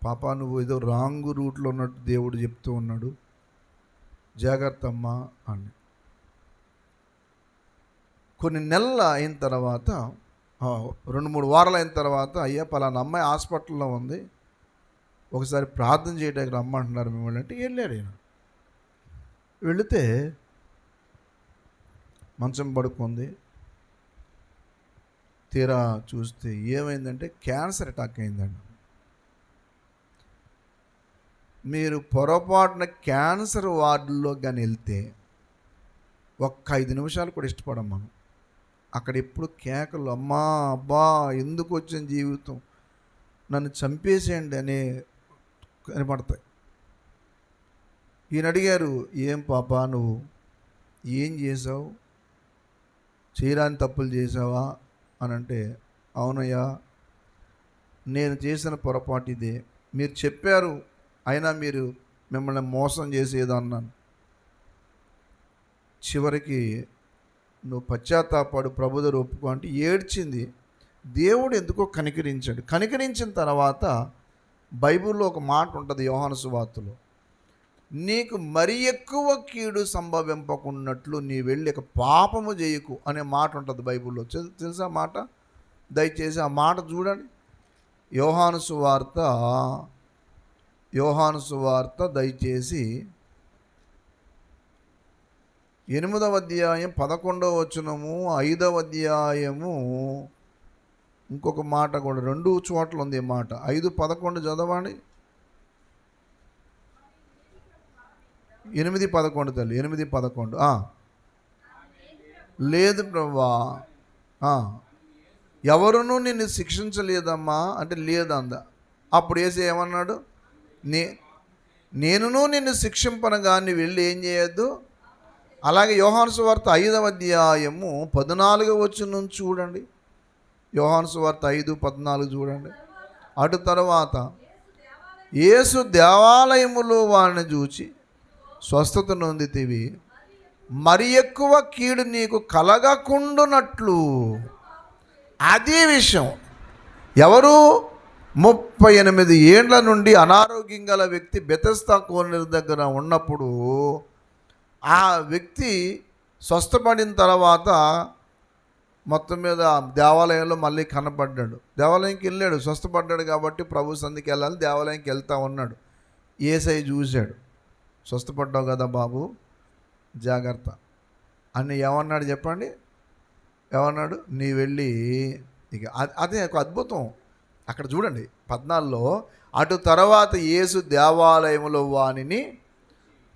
పాప నువ్వు ఏదో రాంగ్ రూట్లో ఉన్నట్టు దేవుడు చెప్తూ ఉన్నాడు, జాగ్రత్త అమ్మా అని. కొన్ని నెలలు అయిన తర్వాత, 2-3 వారాలు అయిన తర్వాత, అయ్యా పలానా అమ్మాయి హాస్పిటల్లో ఉంది, ఒకసారి ప్రార్థన చేయడానికి రమ్మంటున్నారు మిమ్మల్ని అంటే వెళ్ళాడు ఆయన. వెళితే మంచం పడుకుంది. తీరా చూస్తే ఏమైందంటే క్యాన్సర్ అటాక్ అయిందండి. మీరు పొరపాటున క్యాన్సర్ వార్డులో కానీ వెళ్తే ఒక్క 5 నిమిషాలు కూడా ఇష్టపడం మనం. అక్కడ ఎప్పుడు కేకలు, అమ్మా అబ్బా ఎందుకు వచ్చిన జీవితం, నన్ను చంపేసేయండి అనే కనపడతాయి. ఈయన అడిగారు, ఏం పాప నువ్వు ఏం చేసావు, చేయరాని తప్పులు చేసావా అని అంటే, అవునయ్యా నేను చేసిన పొరపాటు ఇదే, మీరు చెప్పారు అయినా మీరు మిమ్మల్ని మోసం చేసేదో అన్నాను, చివరికి నువ్వు పశ్చాత్తాపడు ప్రభు దగ్గర ఒప్పుకో అంటే ఏడ్చింది. దేవుడు ఎందుకో కనికరించాడు. కనికరించిన తర్వాత బైబిల్లో ఒక మాట ఉంటుంది, యోహాను సువార్తలో, నీకు మరి ఎక్కువ కీడు సంభవింపకున్నట్లు నీ వెళ్ళి పాపము చేయకు అనే మాట ఉంటుంది బైబిల్లో. తెలుసా మాట? దయచేసి ఆ మాట చూడండి. యోహాను సువార్త దయచేసి 8వ అధ్యాయం 11వ వచనము, 5వ అధ్యాయము ఇంకొక మాట కూడా 2 చోట్ల ఉంది ఈ మాట. 5:11 చదవండి. 8:11 తల్లి, 8:11. లేదు ప్రభువా, ఎవరునూ నిన్ను శిక్షించలేదమ్మా అంటే లేదందా. అప్పుడు యేసు ఏమన్నాడు? నేనును నిన్ను శిక్షింపను కానీ వెళ్ళి ఏం చేయొద్దు. అలాగే యోహాను సువార్త 5వ అధ్యాయము 14వ వచనం చూడండి. యోహాను సువార్త 5:14 చూడండి. అటు తర్వాత యేసు దేవాలయములో వారిని చూచి స్వస్థత నొందితివి, మరి ఎక్కువ కీడు నీకు కలగకుండునట్లు. అదే విషయం. ఎవరు? 38 ఏండ్ల నుండి అనారోగ్యం గల వ్యక్తి బెతెస్దా కోనేరు దగ్గర ఉన్నప్పుడు ఆ వ్యక్తి స్వస్థపడిన తర్వాత మొత్తం మీద దేవాలయంలో మళ్ళీ కనపడ్డాడు. దేవాలయంకి వెళ్ళాడు, స్వస్థపడ్డాడు కాబట్టి ప్రభు సంధికి వెళ్ళాలి, దేవాలయంకి వెళ్తూ ఉన్నాడు. యేసయ్య చూశాడు, స్వస్థపడ్డావు కదా బాబు, జాగ్రత్త అని ఏమన్నాడు చెప్పండి? ఏమన్నాడు? నీ వెళ్ళి ఇక అదే ఒక అద్భుతం అక్కడ చూడండి 14లో. అటు తర్వాత యేసు దేవాలయంలో వానిని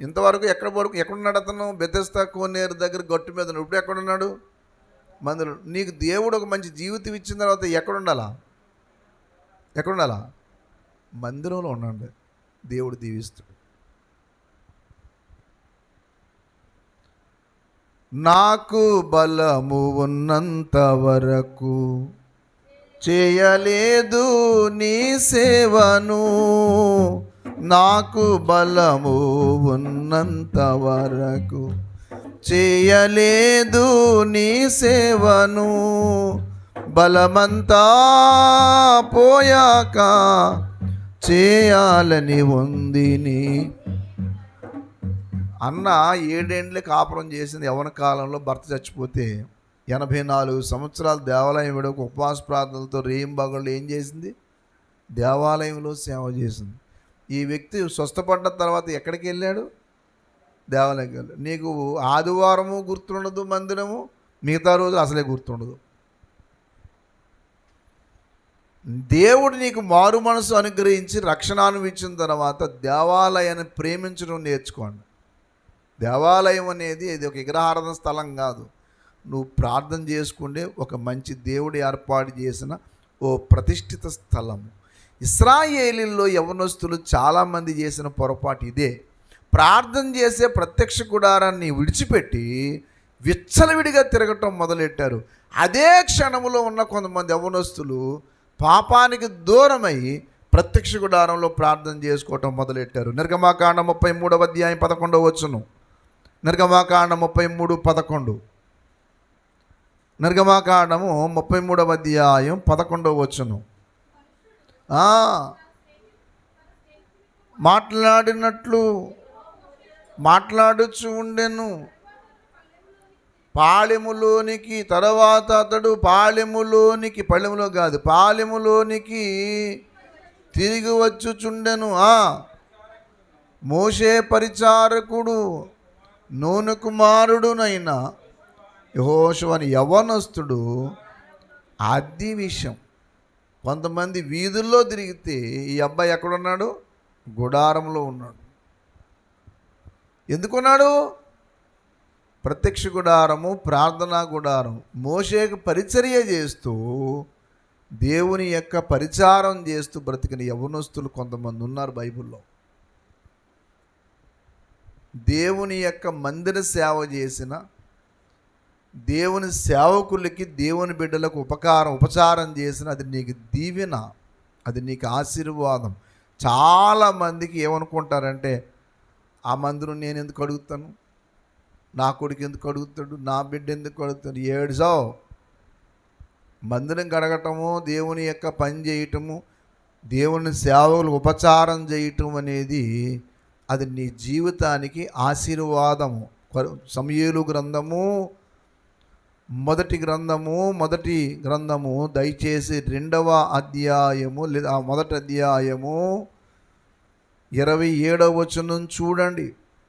ఇంతవరకు ఎక్కడున్నాడు అతను? బెతెస్దా కోనేరు దగ్గర గట్టు మీద. ఇప్పుడు ఎక్కడున్నాడు? మందిరం. నీకు దేవుడు ఒక మంచి జీవితం ఇచ్చిన తర్వాత ఎక్కడుండాలా? మందిరంలో ఉండండి, దేవుడు దీవిస్తాడు. నాకు బలము ఉన్నంత వరకు చేయలేదు నీ సేవను, నాకు బలము ఉన్నంత వరకు చేయలేదు నీ సేవను, బలమంతా పోయాక చేయాలని ఉంది నీ. అన్న 7 ఏండ్లే కాపురం చేసింది యవ్వన కాలంలో. భర్త చచ్చిపోతే 84 సంవత్సరాలు దేవాలయం విడక ఉపవాస ప్రార్థనలతో రేయింబగళ్ళు ఏం చేసింది? దేవాలయంలో సేవ చేసింది. ఈ వ్యక్తి స్వస్థపడ్డ తర్వాత ఎక్కడికి వెళ్ళాడు? దేవాలయంకి వెళ్ళాడు. నీకు ఆదివారము గుర్తుండదు మందిరము, మిగతా రోజు అసలే గుర్తుండదు. దేవుడు నీకు మారు మనసు అనుగ్రహించి రక్షణ అనుభవించిన తర్వాత దేవాలయాన్ని ప్రేమించడం నేర్చుకోండి. దేవాలయం అనేది ఇది ఒక విగ్రహారాధన స్థలం కాదు. నువ్వు ప్రార్థన చేసుకుంటే ఒక మంచి దేవుడు ఏర్పాటు చేసిన ఓ ప్రతిష్ఠిత స్థలము. ఇశ్రాయేలీల్లో యవ్వనస్తులు చాలామంది చేసిన పొరపాటు ఇదే. ప్రార్థన చేసే ప్రత్యక్ష గుడారాన్ని విడిచిపెట్టి విచ్చలవిడిగా తిరగటం మొదలెట్టారు. అదే క్షణంలో ఉన్న కొంతమంది యవ్వనస్తులు పాపానికి దూరమై ప్రత్యక్ష గుడారంలో ప్రార్థన చేసుకోవటం మొదలెట్టారు. నిర్గమాకాండం 33వ అధ్యాయం 11వ వచనం. నిర్గమాకాండం 33:11. నిర్గమాకాండము 33వ అధ్యాయం 11వ వచనం. మాట్లాడినట్లు మాట్లాడుచు ఉండెను. పాళెములోనికి తర్వాత అతడు పాళెములోనికి, పళ్ళెములో కాదు పాళెములోనికి తిరిగి వచ్చుచుండెను. మోషే పరిచారకుడు నూను కుమారుడునైన యెహోషువ అని యవ్వనస్తుడు. అది విషయం. కొంతమంది వీధుల్లో తిరిగితే ఈ అబ్బాయి ఎక్కడున్నాడు? గుడారంలో ఉన్నాడు. ఎందుకున్నాడు? ప్రత్యక్ష గుడారము, ప్రార్థనా గుడారం. మోషేకు పరిచర్య చేస్తూ దేవుని యొక్క పరిచారం చేస్తూ బ్రతికిన యవ్వనస్తులు కొంతమంది ఉన్నారు బైబిల్లో. దేవుని యొక్క మందిర సేవ చేసిన దేవుని సేవకులకి, దేవుని బిడ్డలకు ఉపచారం చేసిన అది నీకు దీవెన, అది నీకు ఆశీర్వాదం. చాలామందికి ఏమనుకుంటారంటే, ఆ మందిరం నేను ఎందుకు అడుగుతాను, నా కొడుకు ఎందుకు అడుగుతాడు, నా బిడ్డ ఎందుకు అడుగుతాడు? ఏడ్చావు. మందిరం కడగటము, దేవుని యొక్క పని చేయటము, దేవుని సేవకులు ఉపచారం చేయటం అనేది అది నీ జీవితానికి ఆశీర్వాదము. సమూయేలు గ్రంథము మొదటి గ్రంథము దయచేసి 2వ అధ్యాయము లేదా మొదటి అధ్యాయము 27వ వచనం చూడండి.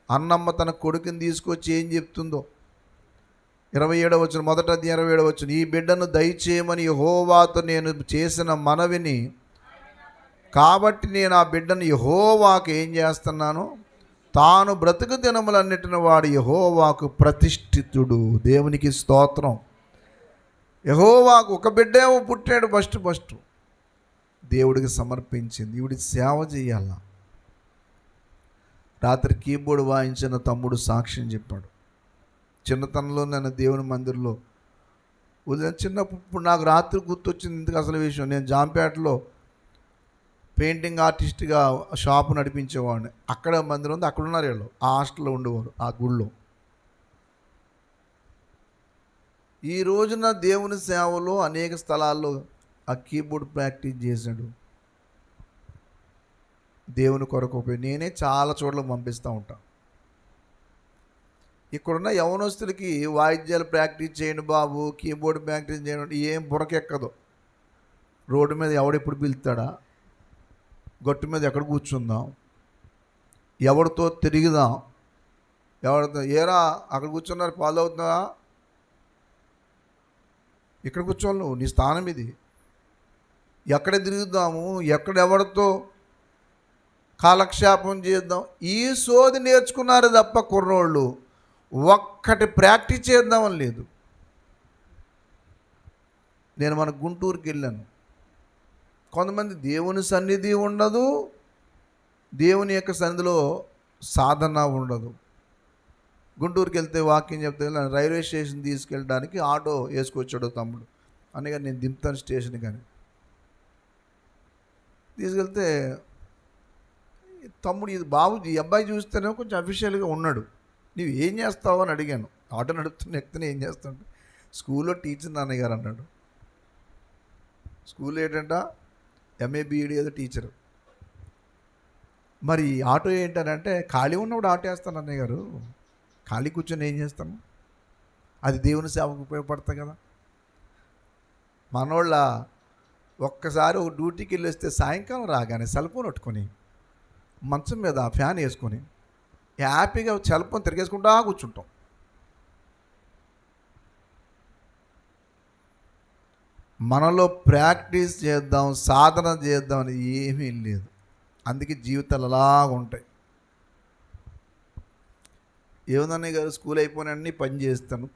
అన్నమ్మ తన కొడుకుని తీసుకొచ్చి ఏం చెప్తుందో. 27వ వచనం, మొదటి అధ్యాయం 27వ వచనం. ఈ బిడ్డను దయచేయమని యెహోవాతో నేను చేసిన మనవిని కాబట్టి నేను ఆ బిడ్డను యెహోవాకు ఏం చేస్తున్నాను? తాను బ్రతుకు దినములన్నిటిని వాడు యెహోవాకు ప్రతిష్ఠితుడు. దేవునికి స్తోత్రం. యెహోవాకు ఒక బిడ్డేమో పుట్టాడు ఫస్ట్. దేవుడికి సమర్పించింది. ఈవిడ సేవ చేయాల. రాత్రి కీబోర్డ్ వాయించిన తమ్ముడు సాక్ష్యం చెప్పాడు. చిన్నతనంలో నేను దేవుని మందిరంలో చిన్నప్పుడు నాకు రాత్రి గుర్తొచ్చింది. ఇందుకు అసలు విషయం, నేను జాంపేటలో పెయింటింగ్ ఆర్టిస్ట్గా షాపు నడిపించేవాడిని. అక్కడ మందిరం ఉంది, అక్కడ ఉన్నారు వీళ్ళు. ఆ హాస్టల్లో ఉండేవారు, ఆ గుళ్ళో. ఈ రోజున దేవుని సేవలో అనేక స్థలాల్లో ఆ కీబోర్డ్ ప్రాక్టీస్ చేశాడు. దేవుని కొరకు నేనే చాలా చోట్ల పంపిస్తూ ఉంటాను. ఇక్కడున్న యవనస్తులకి వాయిద్యాలు ప్రాక్టీస్ చేయండి బాబు, కీబోర్డ్ ప్రాక్టీస్ చేయండి, ఏం బురకెక్కదు. రోడ్డు మీద ఎవడెప్పుడు పిలుస్తాడా, గట్టు మీద ఎక్కడ కూర్చుందాం, ఎవరితో తిరుగుదాం, ఎవరితో ఏరా అక్కడ కూర్చున్నారు ఫాలో అవుతుందా, ఇక్కడ కూర్చోవాలి నువ్వు, నీ స్థానం ఇది, ఎక్కడ తిరుగుదాము, ఎక్కడెవరితో కాలక్షేపం చేద్దాం, ఈ సోది నేర్చుకున్నారు తప్ప కుర్రోళ్ళు ఒక్కటి ప్రాక్టీస్ చేద్దామని లేదు. నేను మన గుంటూరుకి వెళ్ళాను. కొంతమంది దేవుని సన్నిధి ఉండదు, దేవుని యొక్క సన్నిధిలో సాధన ఉండదు. గుంటూరుకి వెళ్తే వాక్యం చెప్తే రైల్వే స్టేషన్ తీసుకెళ్ళడానికి ఆటో వేసుకొచ్చాడు తమ్ముడు. అనగా నేను దింపుతాను స్టేషన్ కానీ తీసుకెళ్తే తమ్ముడు ఇది బాబు ఈ అబ్బాయి చూస్తేనే కొంచెం అఫీషియల్గా ఉన్నాడు. నువ్వు ఏం చేస్తావు అని అడిగాను. ఆటో నడుపుతున్న ఎక్కితే ఏం చేస్తాడు, స్కూల్లో టీచర్ నాన్నగారు అన్నాడు. స్కూల్లో ఏంటంట ఎంఏ బీఈడి ఏదో టీచరు. మరి ఆటో ఏంటనంటే ఖాళీ ఉన్నప్పుడు ఆటో వేస్తాను అన్నయ్య గారు, ఖాళీ కూర్చొని ఏం చేస్తాను, అది దేవుని సేవకు ఉపయోగపడతాయి కదా. మనోళ్ళ ఒక్కసారి ఒక డ్యూటీకి వెళ్ళి వస్తే సాయంకాలం రాగానే సెల్ ఫోన్ పట్టుకొని మంచం మీద ఫ్యాన్ వేసుకొని హ్యాపీగా సెల్ ఫోన్ తిరిగేసుకుంటా కూర్చుంటాం. మనలో ప్రాక్టీస్ చేద్దాం, సాధన చేద్దాం అని ఏమీ లేదు. అందుకే జీవితాలు అలాగ ఉంటాయి. ఏముందన్నయ్య గారు స్కూల్ అయిపోయినన్ని పని చేస్తాను,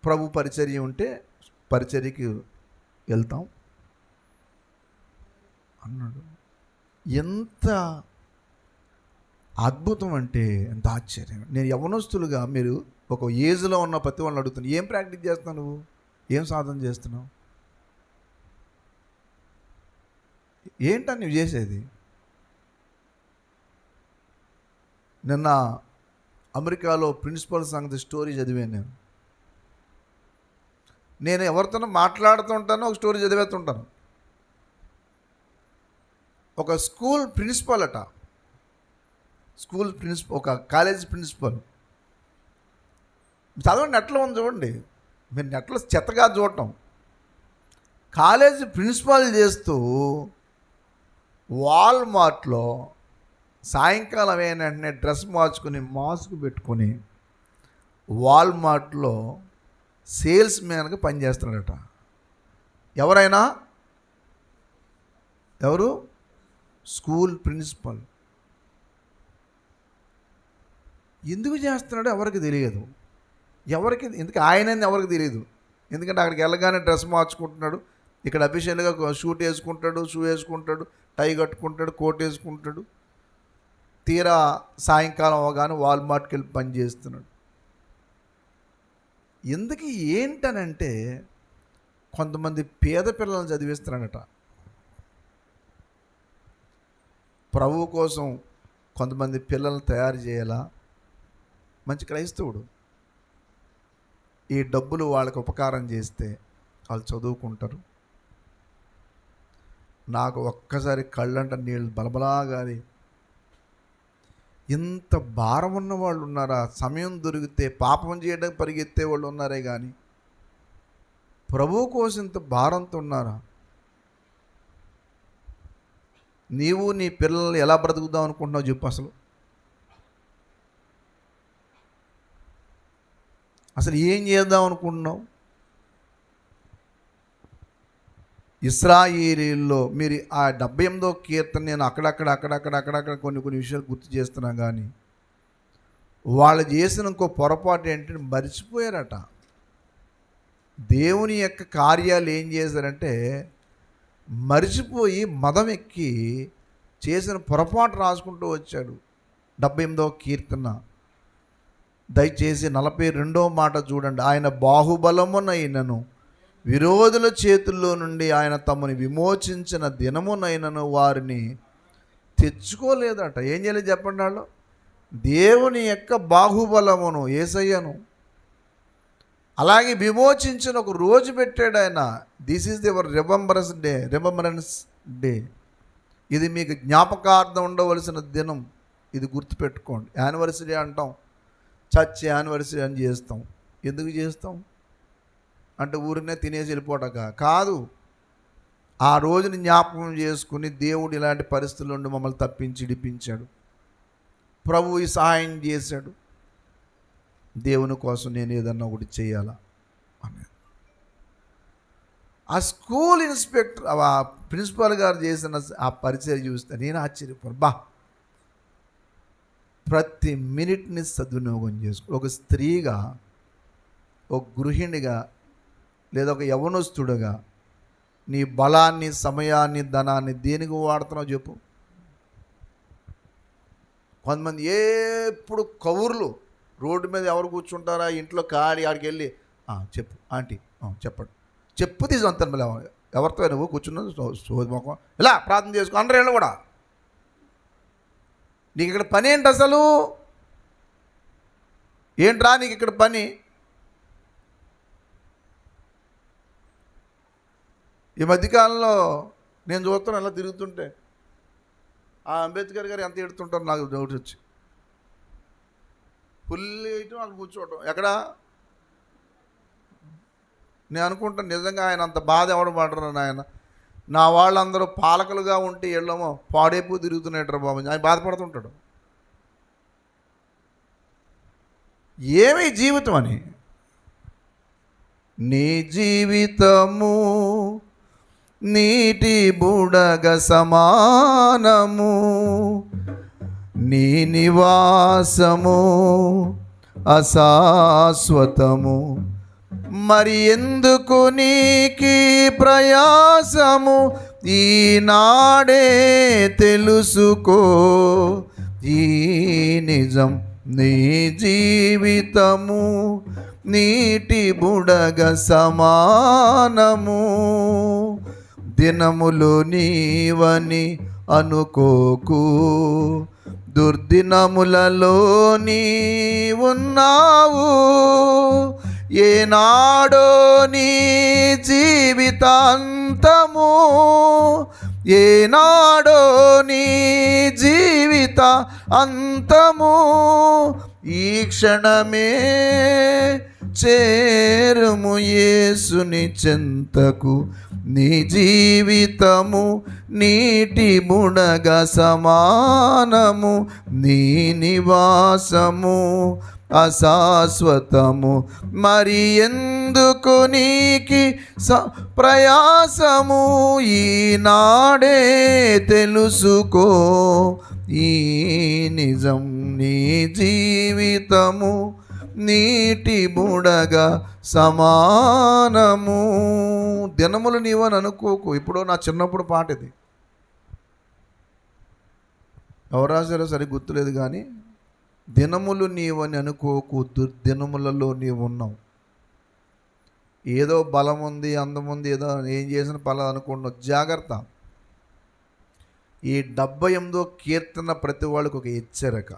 ప్రభు పరిచర్య ఉంటే పరిచర్యకి వెళ్తాం అన్నాడు. ఎంత అద్భుతం అంటే ఎంత ఆశ్చర్యం. నేను యవనస్తులుగా మీరు ఒక ఏజ్లో ఉన్న ప్రతి వాళ్ళని అడుగుతాను, ఏం ప్రాక్టీస్ చేస్తున్నావు నువ్వు, ఏం సాధన చేస్తున్నావు, ఏంటా నువ్వు చేసేది? నిన్న అమెరికాలో ప్రిన్సిపల్ సంగతి స్టోరీ చదివాను. నేను ఎవరితోనో మాట్లాడుతుంటానో ఒక స్టోరీ చదివేస్తుంటాను. ఒక స్కూల్ ప్రిన్సిపల్ అట, ఒక కాలేజ్ ప్రిన్సిపల్. చదవండి, నెట్లో ఉంది చూడండి, మీరు నెట్లో చెత్తగా చూడటం. కాలేజ్ ప్రిన్సిపాల్ చేస్తూ వాల్మార్ట్లో సాయంకాలం అయిన వెంటనే డ్రెస్ మార్చుకుని మాస్క్ పెట్టుకొని వాల్మార్ట్లో సేల్స్ మ్యాన్గా పనిచేస్తున్నాడట. ఎవరు? School principal. ఎందుకు చేస్తున్నాడో ఎవరికి తెలియదు. ఎందుకు ఆయనని ఎవరికి తెలియదు. ఎందుకంటే అక్కడికి వెళ్ళగానే డ్రెస్ మార్చుకుంటున్నాడు, ఇక్కడ అఫీషియల్గా షూట్ వేసుకుంటాడు, షూ వేసుకుంటాడు, టై కట్టుకుంటాడు, కోట్ వేసుకుంటాడు. తీరా సాయంకాలం అవగానే వాల్మార్ట్కి వెళ్ళి పని చేస్తున్నాడు. ఎందుకు ఏంటనంటే కొంతమంది పేద పిల్లలను చదివిస్తున్నాడట. ప్రభువు కోసం కొంతమంది పిల్లల్ని తయారు చేయాలా. మంచి క్రైస్తవుడు. ఈ డబ్బులు వాళ్ళకి ఉపకారం చేస్తే వాళ్ళు చదువుకుంటారు. నాకు ఒక్కసారి కళ్ళంట నీళ్ళు బలబలాగాలి. ఇంత భారం ఉన్న వాళ్ళు ఉన్నారా? సమయం దొరికితే పాపం చేయడానికి పరిగెత్తే వాళ్ళు ఉన్నారే కానీ ప్రభువు కోసం ఇంత భారంతో ఉన్నారా? నీవు నీ పిల్లల్ని ఎలా బ్రతుకుదాం అనుకుంటున్నావు చెప్పు. అసలు ఏం చేద్దాం అనుకుంటున్నావు? ఇశ్రాయేలీల్లో మీరు ఆ 78వ కీర్తన నేను అక్కడక్కడ కొన్ని విషయాలు గుర్తు చేస్తున్నా కానీ వాళ్ళు చేసిన ఇంకో పొరపాటు ఏంటంటే మర్చిపోయారట. దేవుని యొక్క కార్యాలు ఏం చేశారంటే మరిచిపోయి మదం ఎక్కి చేసిన పొరపాటు రాసుకుంటూ వచ్చాడు. 78వ కీర్తన దయచేసి 42వ మాట చూడండి. ఆయన బాహుబలమునైనను విరోధుల చేతుల్లో నుండి ఆయన తమని విమోచించిన దినమునైనను వారిని తెచ్చుకోలేదట. ఏం చేయలేదు చెప్పండి వాళ్ళు? దేవుని యొక్క బాహుబలమును, యేసయ్యను అలాగే విమోచించిన ఒక రోజు పెట్టాడు ఆయన. This is your remembrance day. ఇది మీకు జ్ఞాపకార్థం ఉండవలసిన దినం. ఇది గుర్తుపెట్టుకోండి. యానివర్సరీ అంటాం, చర్చ్ యానివర్సరీ అని చేస్తాం. ఎందుకు చేస్తాం అంటే ఊరినే తినేసి వెళ్ళిపోవటక కాదు. ఆ రోజుని జ్ఞాపకం చేసుకుని దేవుడు ఇలాంటి పరిస్థితుల నుండి మమ్మల్ని తప్పించి ఇడిపించాడు. ప్రభువు ఈ సహాయం చేశాడు. దేవుని కోసం నేను ఏదన్నా ఒకటి చేయాలా అని ఆ స్కూల్ ఇన్స్పెక్టర్, ఆ ప్రిన్సిపాల్ గారు చేసిన ఆ పరిచయం చూస్తే నేను ఆశ్చర్యపోను. ప్రతి మినిట్ని సద్వినియోగం చేసుకో. ఒక స్త్రీగా, ఒక గృహిణిగా, లేదా ఒక యవనస్తుడుగా నీ బలాన్ని, సమయాన్ని, ధనాన్ని దేనికి వాడుతున్నావు చెప్పు. కొంతమంది ఎప్పుడు కవుర్లు, రోడ్డు మీద ఎవరు కూర్చుంటారా, ఇంట్లో ఖాళీ ఆడికి వెళ్ళి చెప్పు ఆంటీ చెప్పండి, చెప్పు తీసుకుంటాను. మళ్ళీ ఎవరితో నువ్వు కూర్చున్నావు సోది మొఖం, ఇలా ప్రార్థన చేసుకో అందరూ ఏళ్ళు కూడా. నీకు ఇక్కడ పని ఏంటి అసలు? ఏంట్రా నీకు ఇక్కడ పని? ఈ మధ్యకాలంలో నేను చూస్తాను ఎలా తిరుగుతుంటే ఆ అంబేద్కర్ గారు ఎంత ఎడుతుంటారు నాకు డౌట్ వచ్చి. ఫుల్ వేయటం అక్కడ కూర్చోవటం. ఎక్కడ నేను అనుకుంటాను నిజంగా ఆయన అంత బాధ ఎవడు పడరు ఆయన. నా వాళ్ళందరూ పాలకులుగా ఉంటే వెళ్ళమో పాడైపో తిరుగుతున్నాడు బాబు ఆయన బాధపడుతుంటాడు. ఏమి జీవితం అని? నీ జీవితము నీటి బుడగ సమానము, నీ నివాసము అశాశ్వతము, మరి ఎందుకు నీకి ప్రయాసము? ఈనాడే తెలుసుకో ఈ నిజం. నీ జీవితము నీటి బుడగ సమానము, దినములు నీవని అనుకోకు, దుర్దినములలో నీ ఉన్నావు. ఏనాడో నీ జీవితాంతము, ఏనాడో నీ జీవిత అంతము, ఈ క్షణమే చేరుము యేసుని చెంతకు. నీ జీవితము నీటి బుడగ సమానము, నీ నివాసము అశాశ్వతము, మరి ఎందుకు నీకి ప్రయాసము? ఈనాడే తెలుసుకో ఈ నిజం. నీ జీవితము నీటి బుడగ సమానము, దినములు నీవని అనుకోకు. ఇప్పుడు నా చిన్నప్పుడు పాట ఇది, ఎవరు రాశారో సరి గుర్తులేదు కానీ, దినములు నీవని అనుకోకు, దుర్దినములలో నీవు ఉన్నావు. ఏదో బలం ఉంది, అందం ఉంది, ఏదో ఏం చేసిన పలా అనుకోండి. జాగ్రత్త. ఈ 78వ కీర్తన ప్రతి వాళ్ళకి ఒక హెచ్చరిక.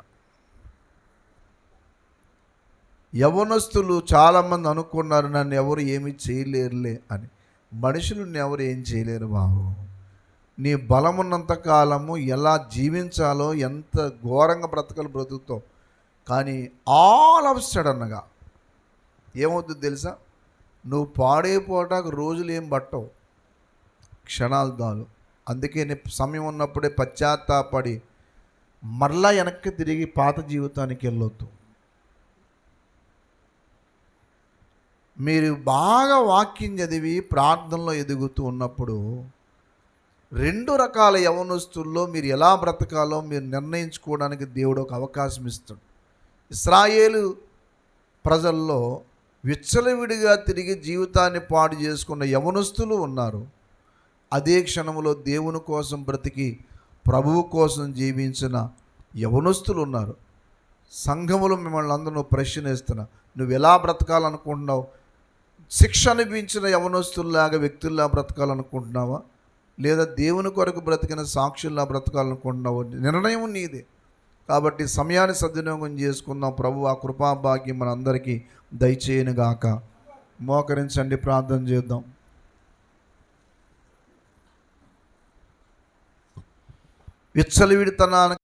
యవనస్తులు చాలామంది అనుకున్నారు నన్ను ఎవరు ఏమీ చేయలేరులే అని. మనుషులు ఎవరు ఏం చేయలేరు బాబు. నీ బలమున్నంత కాలము ఎలా జీవించాలో, ఎంత ఘోరంగా బ్రతుకుతావు. కానీ ఆల్ ఆఫ్ సడన్గా ఏమవుతుంది తెలుసా? నువ్వు పాడైపోవటానికి రోజులు ఏం పట్టవు, క్షణాలు దాలు. అందుకే నీ సమయం ఉన్నప్పుడే పశ్చాత్తాపడి మరలా వెనక్కి తిరిగి పాత జీవితానికి వెళ్ళొద్దు. మీరు బాగా వాక్యం చదివి ప్రార్థనలో ఎదుగుతూ ఉన్నప్పుడు 2 రకాల యవనస్తుల్లో మీరు ఎలా బ్రతకాలో మీరు నిర్ణయించుకోవడానికి దేవుడు ఒక అవకాశం ఇస్తాడు. ఇశ్రాయేలు ప్రజల్లో విచ్చలవిడిగా తిరిగి జీవితాన్ని పాడు చేసుకున్న యవనస్తులు ఉన్నారు. అదే క్షణంలో దేవుని కోసం బ్రతికి ప్రభువు కోసం జీవించిన యవనస్తులు ఉన్నారు. సంఘములో మిమ్మల్ని అందరూ ప్రశ్నిస్తున్నా, నువ్వు ఎలా బ్రతకాలనుకుంటున్నావు? శిక్ష అనిపించిన యవనస్తుల్లాగా వ్యక్తుల్లా బ్రతకాలనుకుంటున్నావా, లేదా దేవుని కొరకు బ్రతికిన సాక్షుల్లా బ్రతకాలనుకుంటున్నావా? నిర్ణయం నీదే. కాబట్టి సమయాన్ని సద్వినియోగం చేసుకుందాం. ప్రభు ఆ కృపాభాగ్యం మనందరికీ దయచేయనుగాక. మోకరించండి, ప్రార్థన చేద్దాం. విచ్చలవిడితనానికి